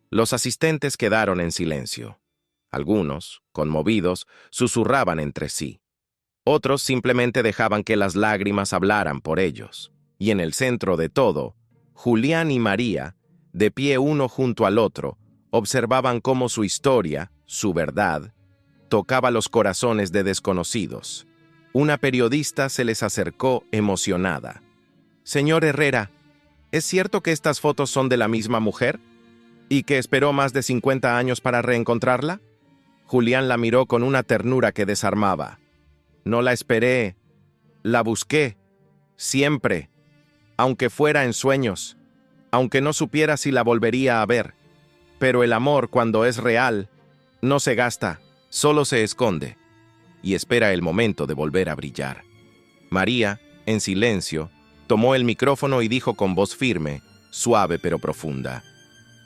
Los asistentes quedaron en silencio. Algunos, conmovidos, susurraban entre sí. Otros simplemente dejaban que las lágrimas hablaran por ellos. Y en el centro de todo, Julián y María, de pie uno junto al otro, observaban cómo su historia, su verdad, tocaba los corazones de desconocidos. Una periodista se les acercó emocionada. «Señor Herrera, ¿es cierto que estas fotos son de la misma mujer? ¿Y que esperó más de 50 años para reencontrarla?» Julián la miró con una ternura que desarmaba. «No la esperé, la busqué, siempre, aunque fuera en sueños, aunque no supiera si la volvería a ver. Pero el amor, cuando es real, no se gasta, solo se esconde, y espera el momento de volver a brillar». María, en silencio, tomó el micrófono y dijo con voz firme, suave pero profunda: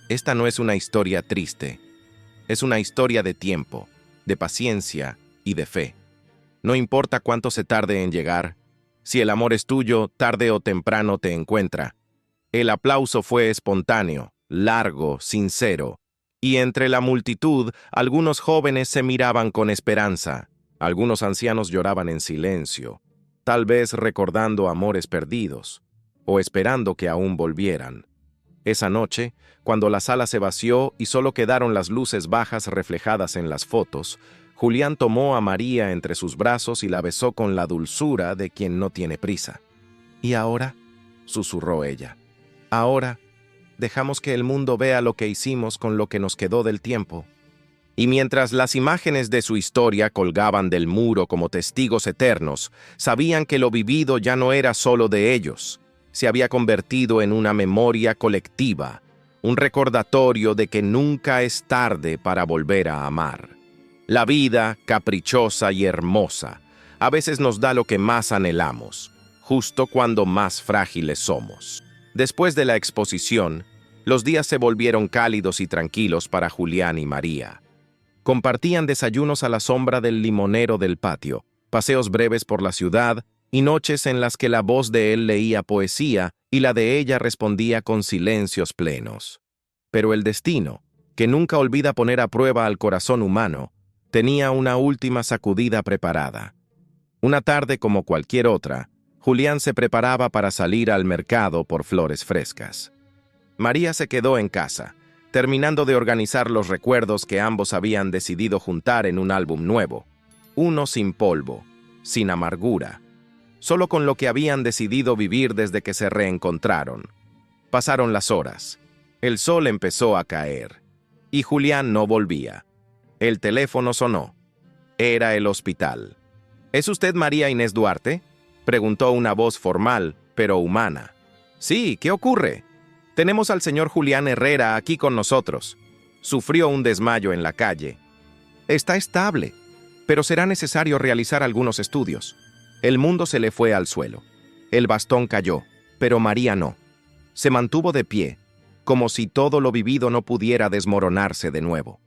«Esta no es una historia triste. Es una historia de tiempo, de paciencia y de fe. No importa cuánto se tarde en llegar, si el amor es tuyo, tarde o temprano te encuentra». El aplauso fue espontáneo, largo, sincero, y entre la multitud algunos jóvenes se miraban con esperanza, algunos ancianos lloraban en silencio, tal vez recordando amores perdidos, o esperando que aún volvieran. Esa noche, cuando la sala se vació y solo quedaron las luces bajas reflejadas en las fotos, Julián tomó a María entre sus brazos y la besó con la dulzura de quien no tiene prisa. «¿Y ahora?», susurró ella. Ahora, dejamos que el mundo vea lo que hicimos con lo que nos quedó del tiempo. Y mientras las imágenes de su historia colgaban del muro como testigos eternos, sabían que lo vivido ya no era solo de ellos. Se había convertido en una memoria colectiva, un recordatorio de que nunca es tarde para volver a amar. La vida, caprichosa y hermosa, a veces nos da lo que más anhelamos, justo cuando más frágiles somos. Después de la exposición, los días se volvieron cálidos y tranquilos para Julián y María. Compartían desayunos a la sombra del limonero del patio, paseos breves por la ciudad y noches en las que la voz de él leía poesía y la de ella respondía con silencios plenos. Pero el destino, que nunca olvida poner a prueba al corazón humano, tenía una última sacudida preparada. Una tarde como cualquier otra, Julián se preparaba para salir al mercado por flores frescas. María se quedó en casa, terminando de organizar los recuerdos que ambos habían decidido juntar en un álbum nuevo, uno sin polvo, sin amargura, solo con lo que habían decidido vivir desde que se reencontraron. Pasaron las horas, el sol empezó a caer, y Julián no volvía. El teléfono sonó. Era el hospital. ¿Es usted María Inés Duarte?, preguntó una voz formal, pero humana. Sí, ¿qué ocurre? Tenemos al señor Julián Herrera aquí con nosotros. Sufrió un desmayo en la calle. Está estable, pero será necesario realizar algunos estudios. El mundo se le fue al suelo. El bastón cayó, pero María no. Se mantuvo de pie, como si todo lo vivido no pudiera desmoronarse de nuevo.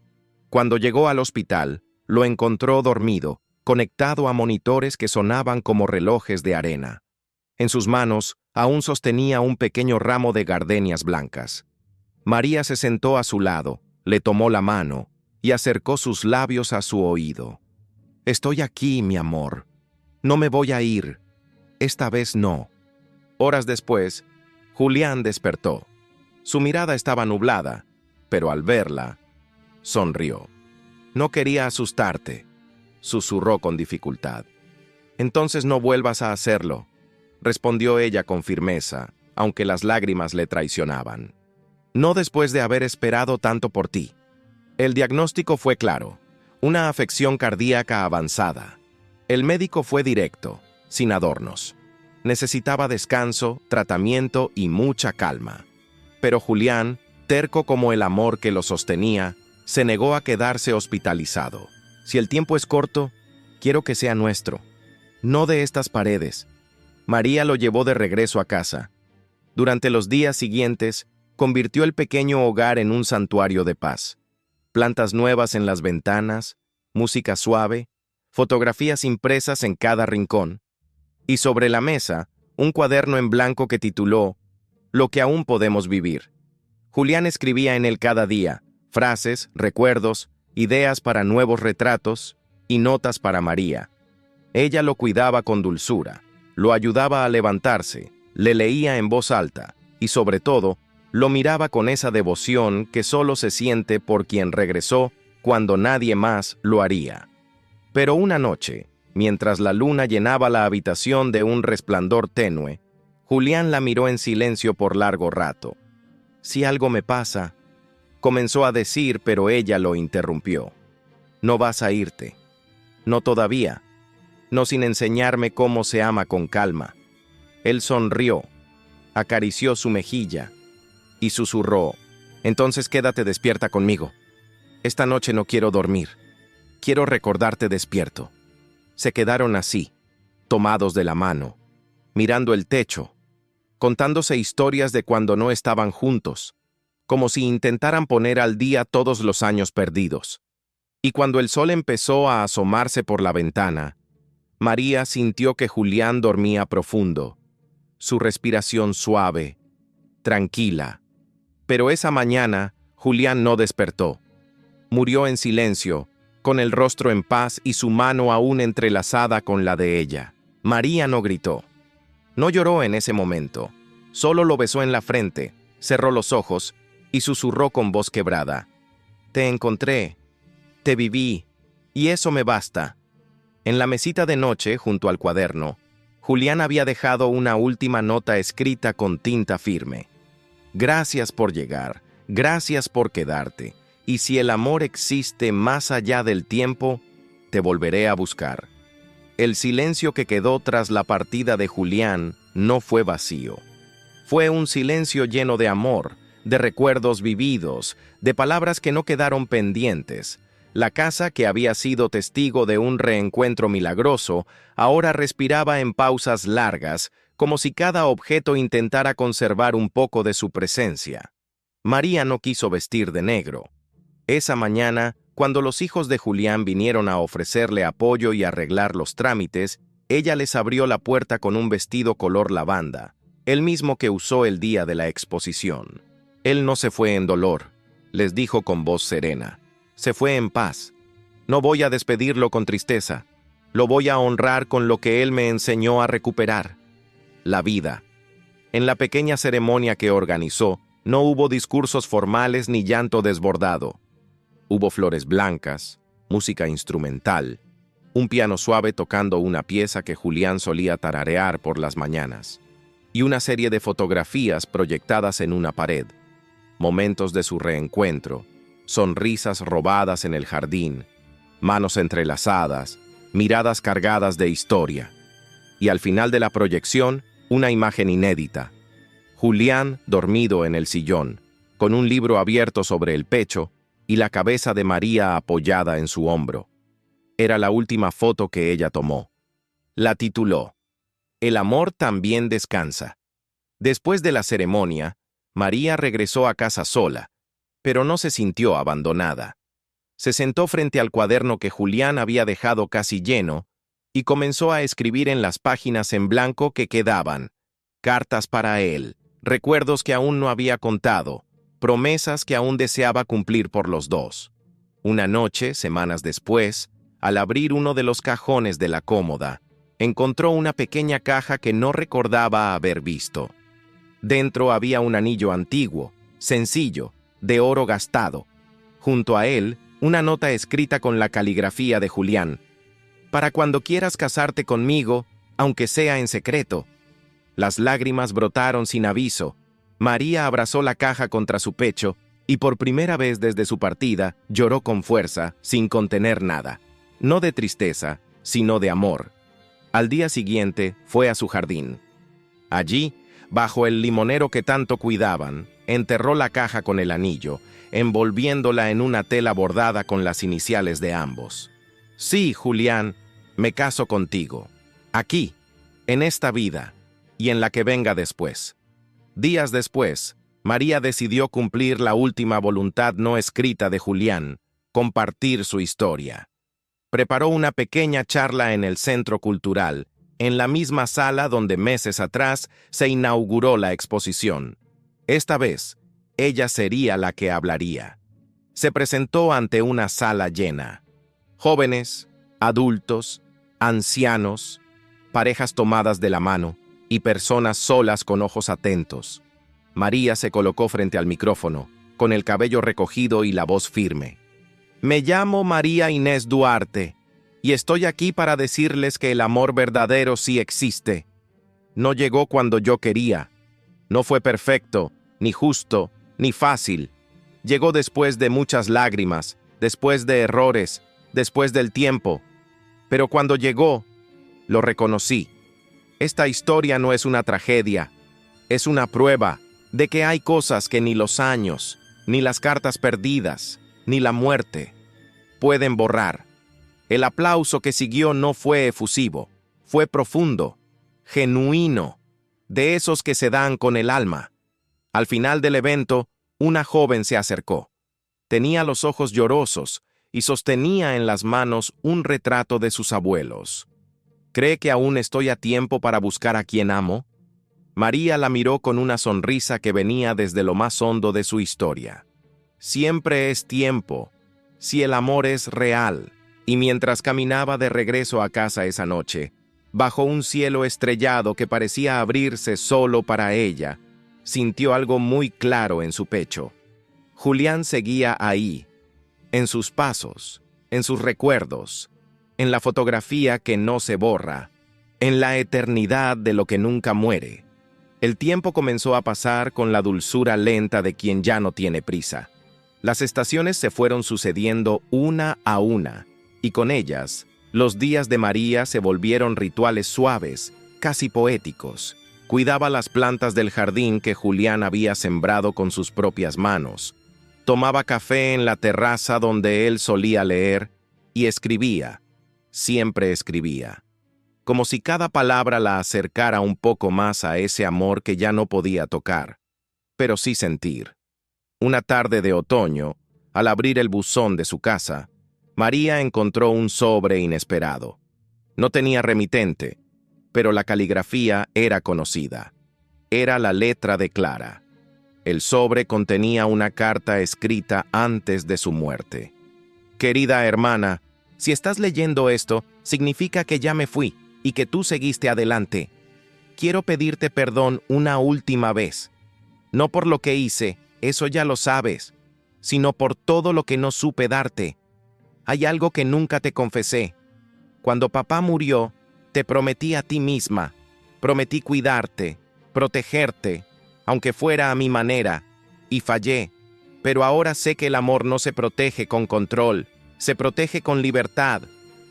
Cuando llegó al hospital, lo encontró dormido, conectado a monitores que sonaban como relojes de arena. En sus manos aún sostenía un pequeño ramo de gardenias blancas. María se sentó a su lado, le tomó la mano y acercó sus labios a su oído. «Estoy aquí, mi amor. No me voy a ir. Esta vez no». Horas después, Julián despertó. Su mirada estaba nublada, pero al verla, sonrió. «No quería asustarte», susurró con dificultad. «Entonces no vuelvas a hacerlo», respondió ella con firmeza, aunque las lágrimas le traicionaban. «No después de haber esperado tanto por ti». El diagnóstico fue claro: una afección cardíaca avanzada. El médico fue directo, sin adornos. Necesitaba descanso, tratamiento y mucha calma. Pero Julián, terco como el amor que lo sostenía, se negó a quedarse hospitalizado. «Si el tiempo es corto, quiero que sea nuestro, no de estas paredes». María lo llevó de regreso a casa. Durante los días siguientes, convirtió el pequeño hogar en un santuario de paz. Plantas nuevas en las ventanas, música suave, fotografías impresas en cada rincón, y sobre la mesa, un cuaderno en blanco que tituló «Lo que aún podemos vivir». Julián escribía en él cada día, frases, recuerdos, ideas para nuevos retratos y notas para María. Ella lo cuidaba con dulzura, lo ayudaba a levantarse, le leía en voz alta y, sobre todo, lo miraba con esa devoción que solo se siente por quien regresó cuando nadie más lo haría. Pero una noche, mientras la luna llenaba la habitación de un resplandor tenue, Julián la miró en silencio por largo rato. «Si algo me pasa», comenzó a decir, pero ella lo interrumpió. «No vas a irte. No todavía. No sin enseñarme cómo se ama con calma». Él sonrió, acarició su mejilla y susurró: «Entonces quédate despierta conmigo. Esta noche no quiero dormir. Quiero recordarte despierto». Se quedaron así, tomados de la mano, mirando el techo, contándose historias de cuando no estaban juntos, como si intentaran poner al día todos los años perdidos. Y cuando el sol empezó a asomarse por la ventana, María sintió que Julián dormía profundo, su respiración suave, tranquila. Pero esa mañana, Julián no despertó. Murió en silencio, con el rostro en paz y su mano aún entrelazada con la de ella. María no gritó. No lloró en ese momento. Solo lo besó en la frente, cerró los ojos y susurró con voz quebrada: «Te encontré, te viví, y eso me basta». En la mesita de noche, junto al cuaderno, Julián había dejado una última nota escrita con tinta firme. Gracias por llegar, gracias por quedarte, y si el amor existe más allá del tiempo, te volveré a buscar. El silencio que quedó tras la partida de Julián no fue vacío. Fue un silencio lleno de amor, de recuerdos vividos, de palabras que no quedaron pendientes. La casa, que había sido testigo de un reencuentro milagroso, ahora respiraba en pausas largas, como si cada objeto intentara conservar un poco de su presencia. María no quiso vestir de negro. Esa mañana, cuando los hijos de Julián vinieron a ofrecerle apoyo y arreglar los trámites, ella les abrió la puerta con un vestido color lavanda, el mismo que usó el día de la exposición. Él no se fue en dolor, les dijo con voz serena. Se fue en paz. No voy a despedirlo con tristeza. Lo voy a honrar con lo que él me enseñó a recuperar: la vida. En la pequeña ceremonia que organizó, no hubo discursos formales ni llanto desbordado. Hubo flores blancas, música instrumental, un piano suave tocando una pieza que Julián solía tararear por las mañanas, y una serie de fotografías proyectadas en una pared. Momentos de su reencuentro, sonrisas robadas en el jardín, manos entrelazadas, miradas cargadas de historia. Y al final de la proyección, una imagen inédita. Julián dormido en el sillón, con un libro abierto sobre el pecho y la cabeza de María apoyada en su hombro. Era la última foto que ella tomó. La tituló El amor también descansa. Después de la ceremonia, María regresó a casa sola, pero no se sintió abandonada. Se sentó frente al cuaderno que Julián había dejado casi lleno y comenzó a escribir en las páginas en blanco que quedaban: cartas para él, recuerdos que aún no había contado, promesas que aún deseaba cumplir por los dos. Una noche, semanas después, al abrir uno de los cajones de la cómoda, encontró una pequeña caja que no recordaba haber visto. Dentro había un anillo antiguo, sencillo, de oro gastado. Junto a él, una nota escrita con la caligrafía de Julián: para cuando quieras casarte conmigo, aunque sea en secreto. Las lágrimas brotaron sin aviso. María abrazó la caja contra su pecho y por primera vez desde su partida lloró con fuerza, sin contener nada. No de tristeza, sino de amor. Al día siguiente fue a su jardín. Allí, bajo el limonero que tanto cuidaban, enterró la caja con el anillo, envolviéndola en una tela bordada con las iniciales de ambos. Sí, Julián, me caso contigo. Aquí, en esta vida, y en la que venga después. Días después, María decidió cumplir la última voluntad no escrita de Julián: compartir su historia. Preparó una pequeña charla en el Centro Cultural, en la misma sala donde meses atrás se inauguró la exposición. Esta vez, ella sería la que hablaría. Se presentó ante una sala llena. Jóvenes, adultos, ancianos, parejas tomadas de la mano y personas solas con ojos atentos. María se colocó frente al micrófono, con el cabello recogido y la voz firme. Me llamo María Inés Duarte, y estoy aquí para decirles que el amor verdadero sí existe. No llegó cuando yo quería. No fue perfecto, ni justo, ni fácil. Llegó después de muchas lágrimas, después de errores, después del tiempo. Pero cuando llegó, lo reconocí. Esta historia no es una tragedia, es una prueba de que hay cosas que ni los años, ni las cartas perdidas, ni la muerte pueden borrar. El aplauso que siguió no fue efusivo, fue profundo, genuino, de esos que se dan con el alma. Al final del evento, una joven se acercó. Tenía los ojos llorosos y sostenía en las manos un retrato de sus abuelos. ¿Cree que aún estoy a tiempo para buscar a quien amo? María la miró con una sonrisa que venía desde lo más hondo de su historia. Siempre es tiempo, si el amor es real. Y mientras caminaba de regreso a casa esa noche, bajo un cielo estrellado que parecía abrirse solo para ella, sintió algo muy claro en su pecho. Julián seguía ahí, en sus pasos, en sus recuerdos, en la fotografía que no se borra, en la eternidad de lo que nunca muere. El tiempo comenzó a pasar con la dulzura lenta de quien ya no tiene prisa. Las estaciones se fueron sucediendo una a una, y con ellas, los días de María se volvieron rituales suaves, casi poéticos. Cuidaba las plantas del jardín que Julián había sembrado con sus propias manos. Tomaba café en la terraza donde él solía leer y escribía, siempre escribía, como si cada palabra la acercara un poco más a ese amor que ya no podía tocar, pero sí sentir. Una tarde de otoño, al abrir el buzón de su casa, María encontró un sobre inesperado. No tenía remitente, pero la caligrafía era conocida. Era la letra de Clara. El sobre contenía una carta escrita antes de su muerte. Querida hermana, si estás leyendo esto, significa que ya me fui y que tú seguiste adelante. Quiero pedirte perdón una última vez. No por lo que hice, eso ya lo sabes, sino por todo lo que no supe darte. Hay algo que nunca te confesé. Cuando papá murió, te prometí a ti misma. Prometí cuidarte, protegerte, aunque fuera a mi manera, y fallé. Pero ahora sé que el amor no se protege con control, se protege con libertad.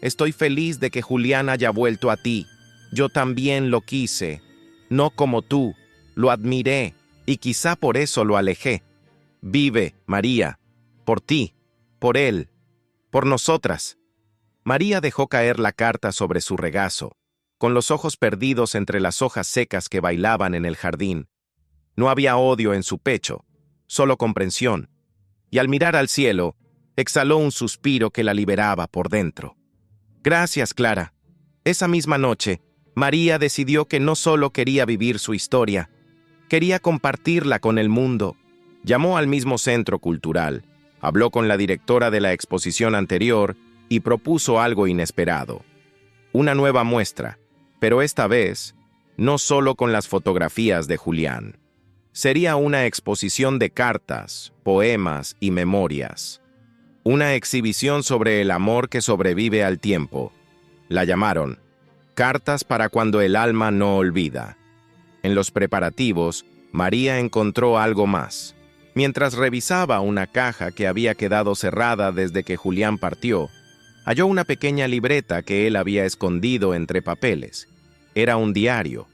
Estoy feliz de que Julián haya vuelto a ti. Yo también lo quise, no como tú, lo admiré, y quizá por eso lo alejé. Vive, María, por ti, por él, por nosotras. María dejó caer la carta sobre su regazo, con los ojos perdidos entre las hojas secas que bailaban en el jardín. No había odio en su pecho, solo comprensión, y al mirar al cielo, exhaló un suspiro que la liberaba por dentro. Gracias, Clara. Esa misma noche, María decidió que no solo quería vivir su historia, quería compartirla con el mundo. Llamó al mismo centro cultural, habló con la directora de la exposición anterior y propuso algo inesperado. Una nueva muestra, pero esta vez, no solo con las fotografías de Julián. Sería una exposición de cartas, poemas y memorias. Una exhibición sobre el amor que sobrevive al tiempo. La llamaron Cartas para cuando el alma no olvida. En los preparativos, María encontró algo más. Mientras revisaba una caja que había quedado cerrada desde que Julián partió, halló una pequeña libreta que él había escondido entre papeles. Era un diario,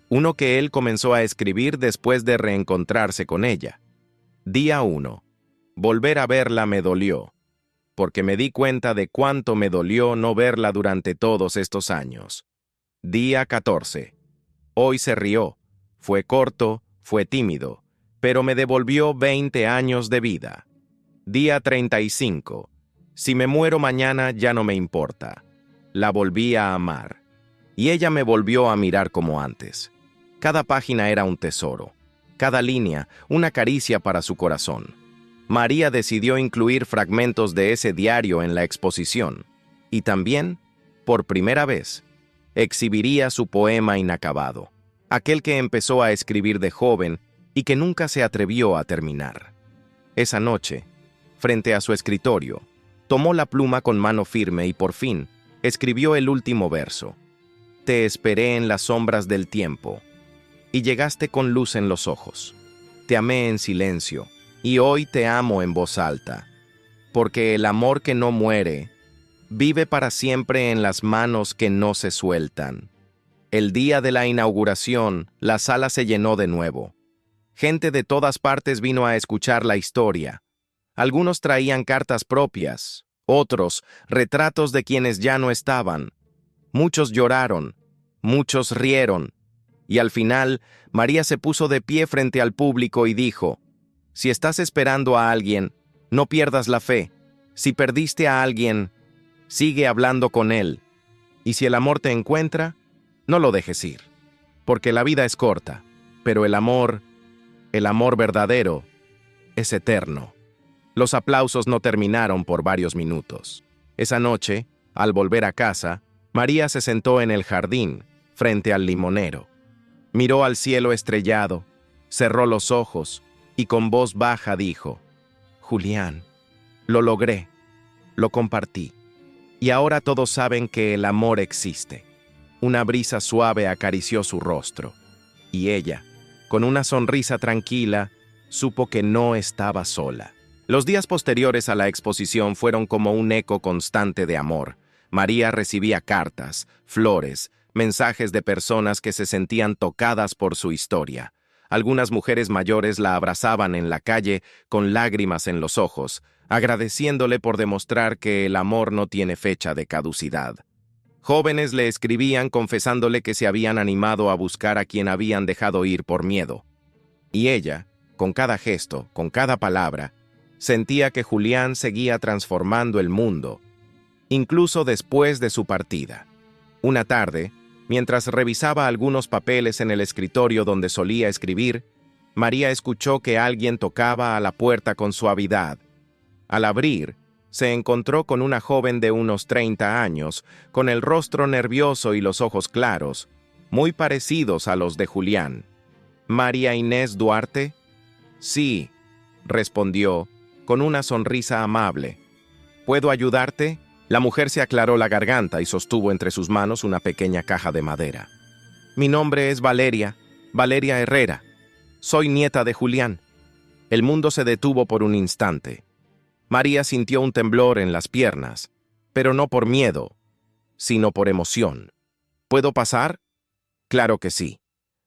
uno que él comenzó a escribir después de reencontrarse con ella. Día 1. Volver a verla me dolió, porque me di cuenta de cuánto me dolió no verla durante todos estos años. Día 14. Hoy se rió. Fue corto, fue tímido, pero me devolvió 20 años de vida. Día 35. Si me muero mañana ya no me importa. La volví a amar. Y ella me volvió a mirar como antes. Cada página era un tesoro. Cada línea, una caricia para su corazón. María decidió incluir fragmentos de ese diario en la exposición. Y también, por primera vez, exhibiría su poema inacabado. Aquel que empezó a escribir de joven y que nunca se atrevió a terminar. Esa noche, frente a su escritorio, tomó la pluma con mano firme y por fin escribió el último verso. Te esperé en las sombras del tiempo, y llegaste con luz en los ojos. Te amé en silencio, y hoy te amo en voz alta, porque el amor que no muere vive para siempre en las manos que no se sueltan. El día de la inauguración, la sala se llenó de nuevo. Gente de todas partes vino a escuchar la historia. Algunos traían cartas propias, otros retratos de quienes ya no estaban. Muchos lloraron, muchos rieron, y al final María se puso de pie frente al público y dijo: si estás esperando a alguien, no pierdas la fe. Si perdiste a alguien, sigue hablando con él. Y si el amor te encuentra, no lo dejes ir, porque la vida es corta, pero el amor verdadero, es eterno. Los aplausos no terminaron por varios minutos. Esa noche, al volver a casa, María se sentó en el jardín, frente al limonero. Miró al cielo estrellado, cerró los ojos y con voz baja dijo: Julián, lo logré, lo compartí. Y ahora todos saben que el amor existe. Una brisa suave acarició su rostro, y ella, Con una sonrisa tranquila, supo que no estaba sola. Los días posteriores a la exposición fueron como un eco constante de amor. María recibía cartas, flores, mensajes de personas que se sentían tocadas por su historia. Algunas mujeres mayores la abrazaban en la calle con lágrimas en los ojos, agradeciéndole por demostrar que el amor no tiene fecha de caducidad. Jóvenes le escribían confesándole que se habían animado a buscar a quien habían dejado ir por miedo. Y ella, con cada gesto, con cada palabra, sentía que Julián seguía transformando el mundo, incluso después de su partida. Una tarde, mientras revisaba algunos papeles en el escritorio donde solía escribir, María escuchó que alguien tocaba a la puerta con suavidad. Al abrir, se encontró con una joven de unos 30 años, con el rostro nervioso y los ojos claros, muy parecidos a los de Julián. ¿María Inés Duarte? Sí, respondió, con una sonrisa amable. ¿Puedo ayudarte? La mujer se aclaró la garganta y sostuvo entre sus manos una pequeña caja de madera. Mi nombre es Valeria Herrera. Soy nieta de Julián. El mundo se detuvo por un instante. María sintió un temblor en las piernas, pero no por miedo, sino por emoción. ¿Puedo pasar? Claro que sí,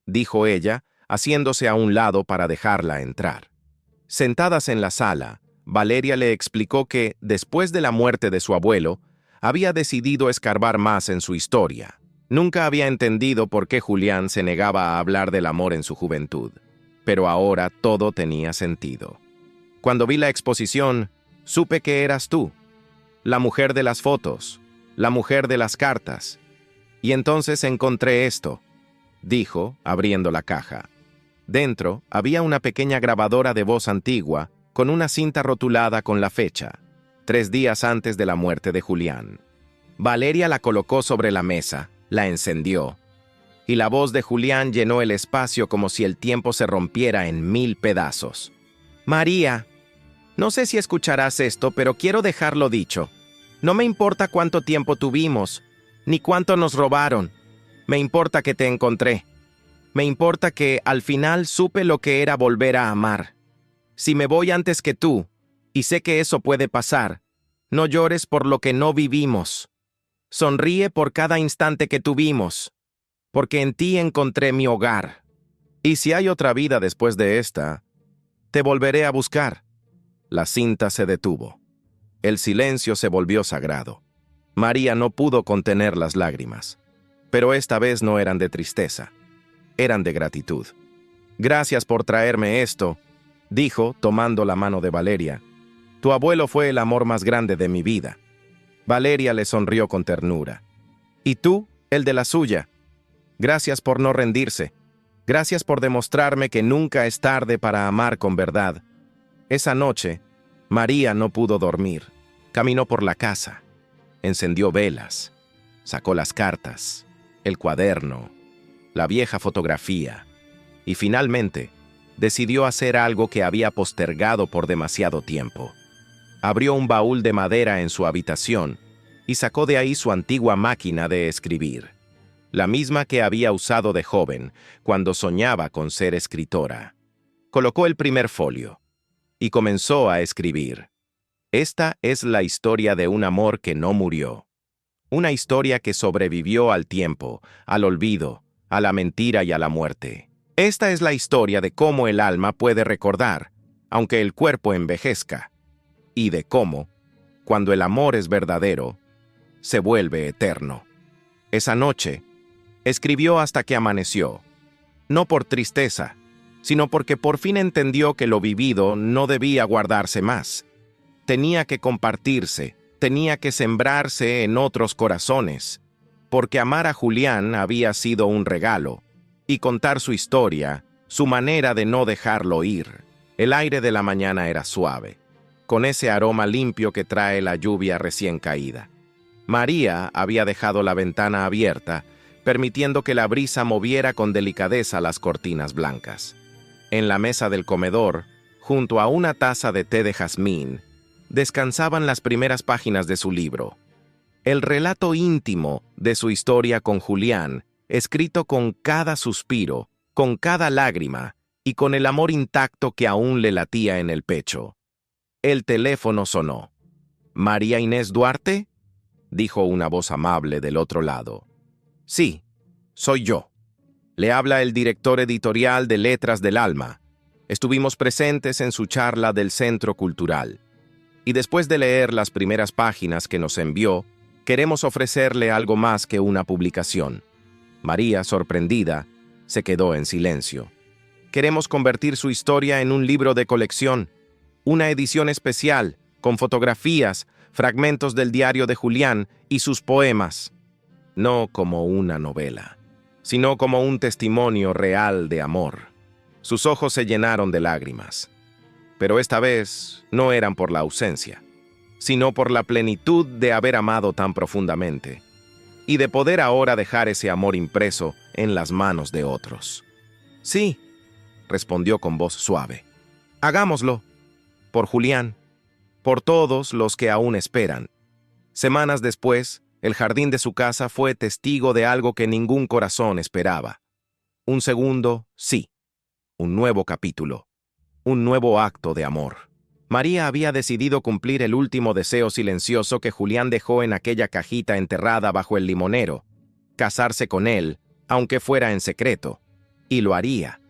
dijo ella, haciéndose a un lado para dejarla entrar. Sentadas en la sala, Valeria le explicó que, después de la muerte de su abuelo, había decidido escarbar más en su historia. Nunca había entendido por qué Julián se negaba a hablar del amor en su juventud, pero ahora todo tenía sentido. Cuando vi la exposición, supe que eras tú, la mujer de las fotos, la mujer de las cartas. Y entonces encontré esto, dijo, abriendo la caja. Dentro había una pequeña grabadora de voz antigua con una cinta rotulada con la fecha, 3 días antes de la muerte de Julián. Valeria la colocó sobre la mesa, la encendió, y la voz de Julián llenó el espacio como si el tiempo se rompiera en 1000 pedazos. María, no sé si escucharás esto, pero quiero dejarlo dicho. No me importa cuánto tiempo tuvimos, ni cuánto nos robaron. Me importa que te encontré. Me importa que, al final, supe lo que era volver a amar. Si me voy antes que tú, y sé que eso puede pasar, no llores por lo que no vivimos. Sonríe por cada instante que tuvimos, porque en ti encontré mi hogar. Y si hay otra vida después de esta, te volveré a buscar. La cinta se detuvo. El silencio se volvió sagrado. María no pudo contener las lágrimas, pero esta vez no eran de tristeza, eran de gratitud. Gracias por traerme esto, dijo, tomando la mano de Valeria. Tu abuelo fue el amor más grande de mi vida. Valeria le sonrió con ternura. Y tú, el de la suya. Gracias por no rendirse. Gracias por demostrarme que nunca es tarde para amar con verdad. Esa noche, María no pudo dormir. Caminó por la casa, encendió velas, sacó las cartas, el cuaderno, la vieja fotografía, y finalmente decidió hacer algo que había postergado por demasiado tiempo. Abrió un baúl de madera en su habitación y sacó de ahí su antigua máquina de escribir, la misma que había usado de joven cuando soñaba con ser escritora. Colocó el primer folio y comenzó a escribir. Esta es la historia de un amor que no murió. Una historia que sobrevivió al tiempo, al olvido, a la mentira y a la muerte. Esta es la historia de cómo el alma puede recordar, aunque el cuerpo envejezca, y de cómo, cuando el amor es verdadero, se vuelve eterno. Esa noche, escribió hasta que amaneció, no por tristeza, sino porque por fin entendió que lo vivido no debía guardarse más. Tenía que compartirse, tenía que sembrarse en otros corazones, porque amar a Julián había sido un regalo, y contar su historia, su manera de no dejarlo ir. El aire de la mañana era suave, con ese aroma limpio que trae la lluvia recién caída. María había dejado la ventana abierta, permitiendo que la brisa moviera con delicadeza las cortinas blancas. En la mesa del comedor, junto a una taza de té de jazmín, descansaban las primeras páginas de su libro. El relato íntimo de su historia con Julián, escrito con cada suspiro, con cada lágrima y con el amor intacto que aún le latía en el pecho. El teléfono sonó. «¿María Inés Duarte?», dijo una voz amable del otro lado. «Sí, soy yo. Le habla el director editorial de Letras del Alma. Estuvimos presentes en su charla del Centro Cultural. Y después de leer las primeras páginas que nos envió, queremos ofrecerle algo más que una publicación». María, sorprendida, se quedó en silencio. «Queremos convertir su historia en un libro de colección, una edición especial, con fotografías, fragmentos del diario de Julián y sus poemas. No como una novela, sino como un testimonio real de amor». Sus ojos se llenaron de lágrimas. Pero esta vez no eran por la ausencia, sino por la plenitud de haber amado tan profundamente y de poder ahora dejar ese amor impreso en las manos de otros. «Sí», respondió con voz suave. «Hagámoslo. Por Julián. Por todos los que aún esperan». Semanas después, el jardín de su casa fue testigo de algo que ningún corazón esperaba. Un segundo sí. Un nuevo capítulo. Un nuevo acto de amor. María había decidido cumplir el último deseo silencioso que Julián dejó en aquella cajita enterrada bajo el limonero: casarse con él, aunque fuera en secreto. Y lo haría.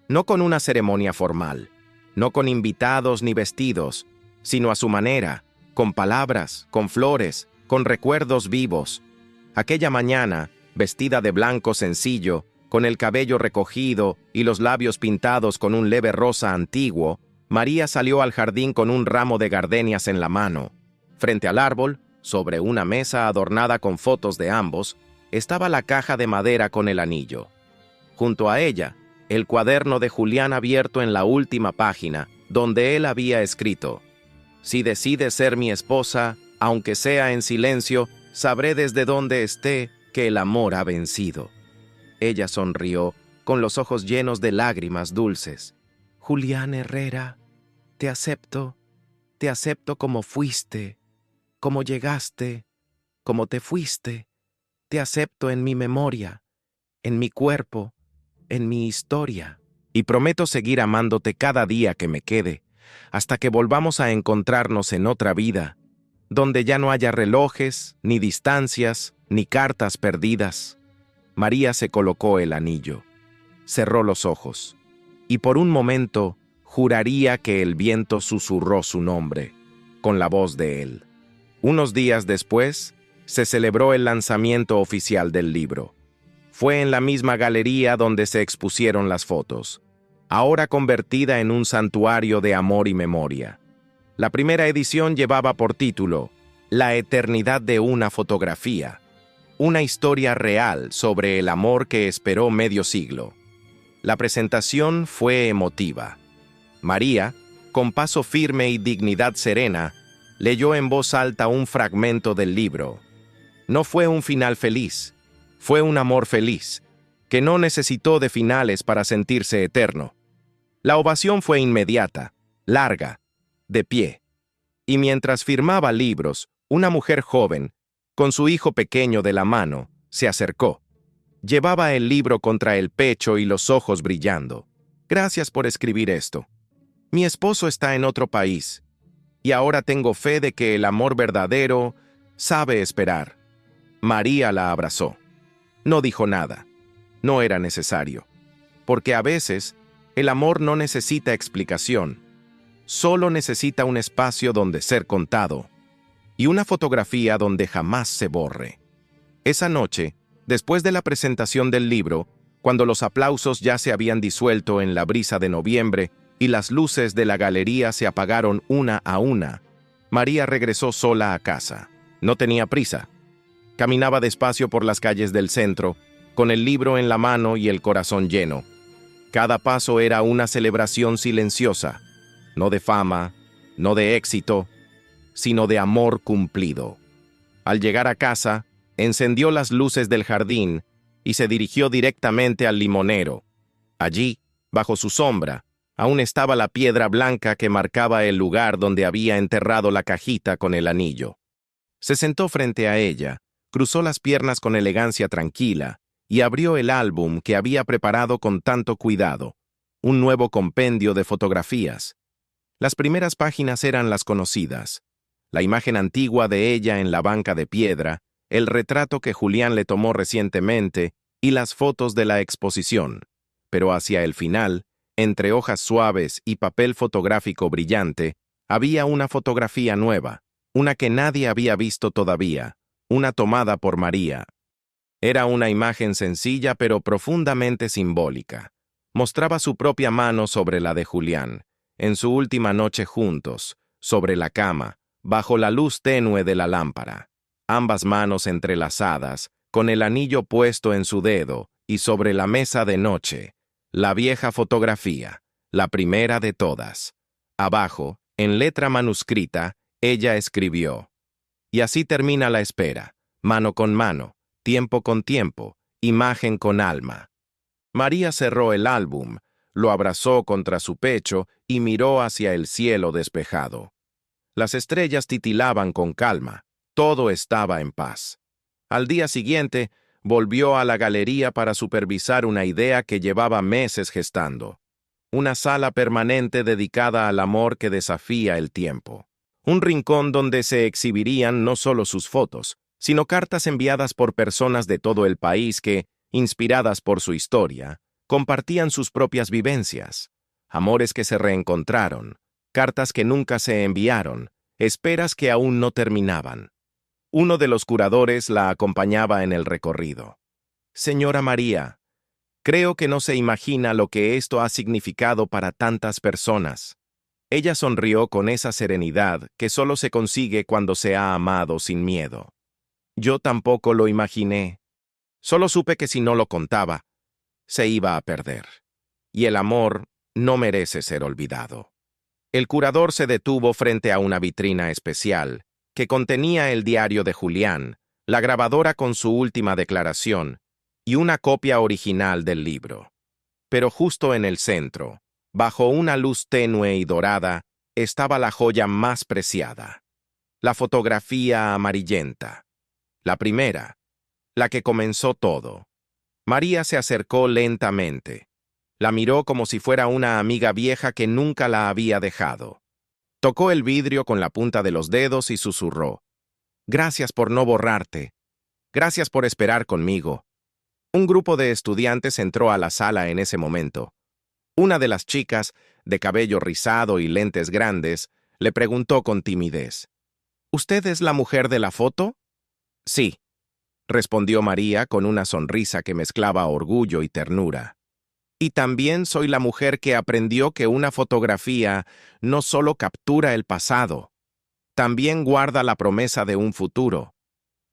No con una ceremonia formal, no con invitados ni vestidos, sino a su manera, con palabras, con flores, con recuerdos vivos. Aquella mañana, vestida de blanco sencillo, con el cabello recogido y los labios pintados con un leve rosa antiguo, María salió al jardín con un ramo de gardenias en la mano. Frente al árbol, sobre una mesa adornada con fotos de ambos, estaba la caja de madera con el anillo. Junto a ella, el cuaderno de Julián abierto en la última página, donde él había escrito: «Si decides ser mi esposa, aunque sea en silencio, sabré desde donde esté que el amor ha vencido». Ella sonrió, con los ojos llenos de lágrimas dulces. «Julián Herrera, te acepto como fuiste, como llegaste, como te fuiste. Te acepto en mi memoria, en mi cuerpo, en mi historia. Y prometo seguir amándote cada día que me quede, hasta que volvamos a encontrarnos en otra vida, donde ya no haya relojes, ni distancias, ni cartas perdidas». María se colocó el anillo, cerró los ojos, y por un momento juraría que el viento susurró su nombre, con la voz de él. Unos días después, se celebró el lanzamiento oficial del libro. Fue en la misma galería donde se expusieron las fotos, ahora convertida en un santuario de amor y memoria. La primera edición llevaba por título «La eternidad de una fotografía», una historia real sobre el amor que esperó medio siglo. La presentación fue emotiva. María, con paso firme y dignidad serena, leyó en voz alta un fragmento del libro. No fue un final feliz, fue un amor feliz, que no necesitó de finales para sentirse eterno. La ovación fue inmediata, larga, de pie. Y mientras firmaba libros, una mujer joven, con su hijo pequeño de la mano, se acercó. Llevaba el libro contra el pecho y los ojos brillando. «Gracias por escribir esto. Mi esposo está en otro país, y ahora tengo fe de que el amor verdadero sabe esperar». María la abrazó. No dijo nada. No era necesario. Porque a veces, el amor no necesita explicación. Solo necesita un espacio donde ser contado, y una fotografía donde jamás se borre. Esa noche, después de la presentación del libro, cuando los aplausos ya se habían disuelto en la brisa de noviembre y las luces de la galería se apagaron una a una, María regresó sola a casa. No tenía prisa. Caminaba despacio por las calles del centro, con el libro en la mano y el corazón lleno. Cada paso era una celebración silenciosa, no de fama, no de éxito, sino de amor cumplido. Al llegar a casa, encendió las luces del jardín y se dirigió directamente al limonero. Allí, bajo su sombra, aún estaba la piedra blanca que marcaba el lugar donde había enterrado la cajita con el anillo. Se sentó frente a ella, cruzó las piernas con elegancia tranquila y abrió el álbum que había preparado con tanto cuidado, un nuevo compendio de fotografías. Las primeras páginas eran las conocidas: la imagen antigua de ella en la banca de piedra, el retrato que Julián le tomó recientemente y las fotos de la exposición. Pero hacia el final, entre hojas suaves y papel fotográfico brillante, había una fotografía nueva, una que nadie había visto todavía, una tomada por María. Era una imagen sencilla pero profundamente simbólica. Mostraba su propia mano sobre la de Julián, en su última noche juntos, sobre la cama, bajo la luz tenue de la lámpara, ambas manos entrelazadas, con el anillo puesto en su dedo, y sobre la mesa de noche, la vieja fotografía, la primera de todas. Abajo, en letra manuscrita, ella escribió: y así termina la espera, mano con mano, tiempo con tiempo, imagen con alma. María cerró el álbum, lo abrazó contra su pecho y miró hacia el cielo despejado. Las estrellas titilaban con calma, todo estaba en paz. Al día siguiente, volvió a la galería para supervisar una idea que llevaba meses gestando. Una sala permanente dedicada al amor que desafía el tiempo. Un rincón donde se exhibirían no solo sus fotos, sino cartas enviadas por personas de todo el país que, inspiradas por su historia, compartían sus propias vivencias. Amores que se reencontraron, cartas que nunca se enviaron, esperas que aún no terminaban. Uno de los curadores la acompañaba en el recorrido. Señora María, creo que no se imagina lo que esto ha significado para tantas personas. Ella sonrió con esa serenidad que solo se consigue cuando se ha amado sin miedo. Yo tampoco lo imaginé. Solo supe que si no lo contaba, se iba a perder. Y el amor no merece ser olvidado. El curador se detuvo frente a una vitrina especial que contenía el diario de Julián, la grabadora con su última declaración y una copia original del libro. Pero justo en el centro, bajo una luz tenue y dorada, estaba la joya más preciada: la fotografía amarillenta. La primera, la que comenzó todo. María se acercó lentamente. La miró como si fuera una amiga vieja que nunca la había dejado. Tocó el vidrio con la punta de los dedos y susurró: gracias por no borrarte. Gracias por esperar conmigo. Un grupo de estudiantes entró a la sala en ese momento. Una de las chicas, de cabello rizado y lentes grandes, le preguntó con timidez: ¿usted es la mujer de la foto? Sí, respondió María con una sonrisa que mezclaba orgullo y ternura. Y también soy la mujer que aprendió que una fotografía no solo captura el pasado, también guarda la promesa de un futuro.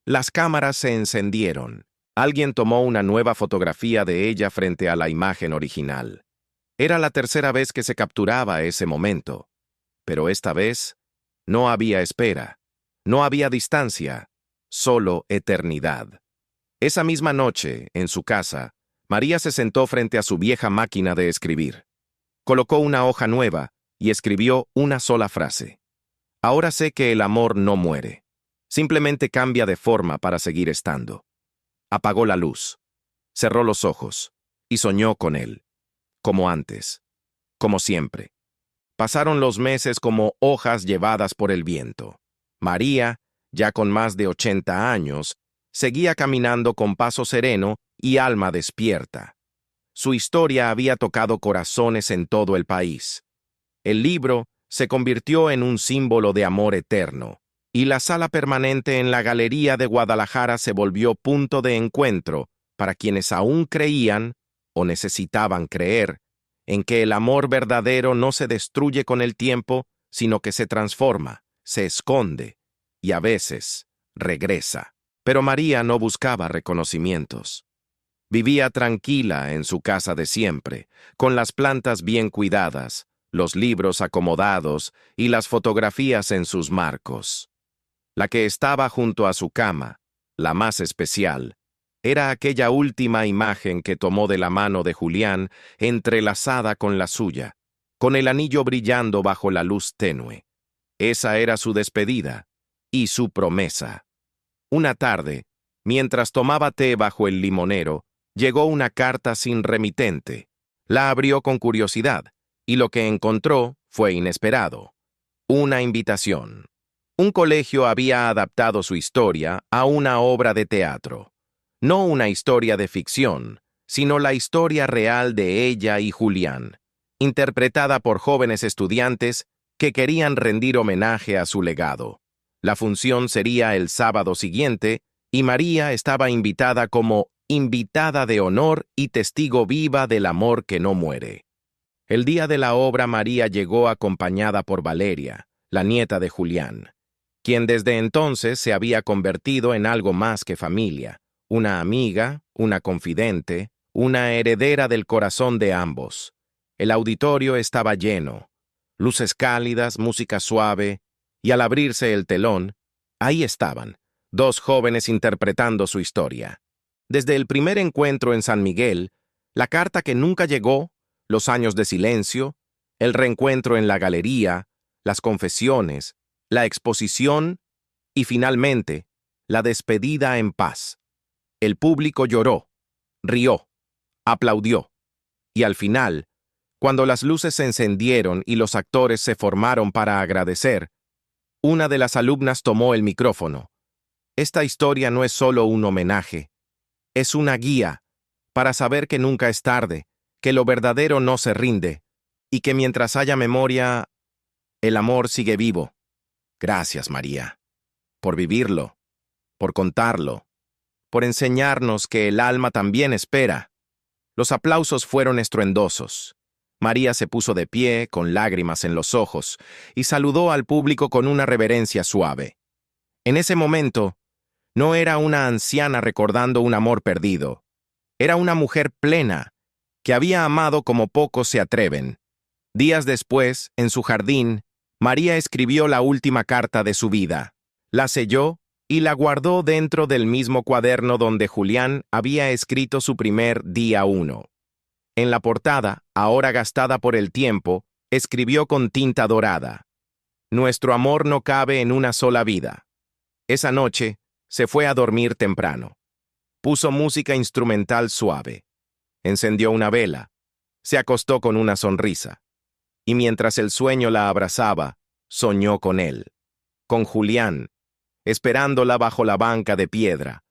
Las cámaras se encendieron. Alguien tomó una nueva fotografía de ella frente a la imagen original. Era la tercera vez que se capturaba ese momento. Pero esta vez no había espera, no había distancia, solo eternidad. Esa misma noche, en su casa, María se sentó frente a su vieja máquina de escribir. Colocó una hoja nueva y escribió una sola frase: ahora sé que el amor no muere, simplemente cambia de forma para seguir estando. Apagó la luz, cerró los ojos y soñó con él, como antes, como siempre. Pasaron los meses como hojas llevadas por el viento. María, ya con más de 80 años, seguía caminando con paso sereno y alma despierta. Su historia había tocado corazones en todo el país. El libro se convirtió en un símbolo de amor eterno, y la sala permanente en la Galería de Guadalajara se volvió punto de encuentro para quienes aún creían, o necesitaban creer, en que el amor verdadero no se destruye con el tiempo, sino que se transforma, se esconde y a veces regresa. Pero María no buscaba reconocimientos. Vivía tranquila en su casa de siempre, con las plantas bien cuidadas, los libros acomodados y las fotografías en sus marcos. La que estaba junto a su cama, la más especial, era aquella última imagen que tomó de la mano de Julián, entrelazada con la suya, con el anillo brillando bajo la luz tenue. Esa era su despedida y su promesa. Una tarde, mientras tomaba té bajo el limonero, llegó una carta sin remitente. La abrió con curiosidad, y lo que encontró fue inesperado. Una invitación. Un colegio había adaptado su historia a una obra de teatro. No una historia de ficción, sino la historia real de ella y Julián, interpretada por jóvenes estudiantes que querían rendir homenaje a su legado. La función sería el sábado siguiente, y María estaba invitada como invitada de honor y testigo viva del amor que no muere. El día de la obra, María llegó acompañada por Valeria, la nieta de Julián, quien desde entonces se había convertido en algo más que familia, una amiga, una confidente, una heredera del corazón de ambos. El auditorio estaba lleno, luces cálidas, música suave, y al abrirse el telón, ahí estaban, dos jóvenes interpretando su historia. Desde el primer encuentro en San Miguel, la carta que nunca llegó, los años de silencio, el reencuentro en la galería, las confesiones, la exposición y finalmente, la despedida en paz. El público lloró, rió, aplaudió, y al final, cuando las luces se encendieron y los actores se formaron para agradecer, una de las alumnas tomó el micrófono. Esta historia no es solo un homenaje, es una guía para saber que nunca es tarde, que lo verdadero no se rinde, y que mientras haya memoria, el amor sigue vivo. Gracias, María, por vivirlo, por contarlo, por enseñarnos que el alma también espera. Los aplausos fueron estruendosos. María se puso de pie, con lágrimas en los ojos, y saludó al público con una reverencia suave. En ese momento, no era una anciana recordando un amor perdido. Era una mujer plena, que había amado como pocos se atreven. Días después, en su jardín, María escribió la última carta de su vida. La selló y la guardó dentro del mismo cuaderno donde Julián había escrito su primer día 1. En la portada, ahora gastada por el tiempo, escribió con tinta dorada: «Nuestro amor no cabe en una sola vida». Esa noche, se fue a dormir temprano. Puso música instrumental suave. Encendió una vela. Se acostó con una sonrisa. Y mientras el sueño la abrazaba, soñó con él, con Julián, esperándola bajo la banca de piedra,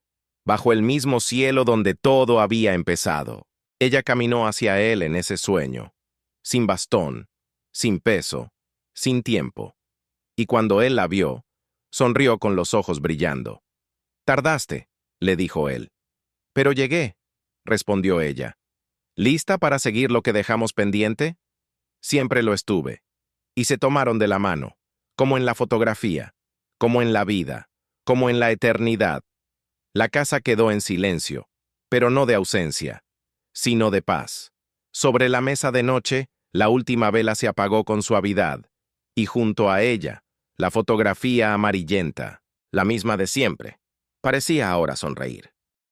bajo el mismo cielo donde todo había empezado. Ella caminó hacia él en ese sueño, sin bastón, sin peso, sin tiempo. Y cuando él la vio, sonrió con los ojos brillando. «Tardaste», le dijo él. «Pero llegué», respondió ella. «¿Lista para seguir lo que dejamos pendiente?» Siempre lo estuve. Y se tomaron de la mano, como en la fotografía, como en la vida, como en la eternidad. La casa quedó en silencio, pero no de ausencia, sino de paz. Sobre la mesa de noche, la última vela se apagó con suavidad, y junto a ella, la fotografía amarillenta, la misma de siempre, parecía ahora sonreír.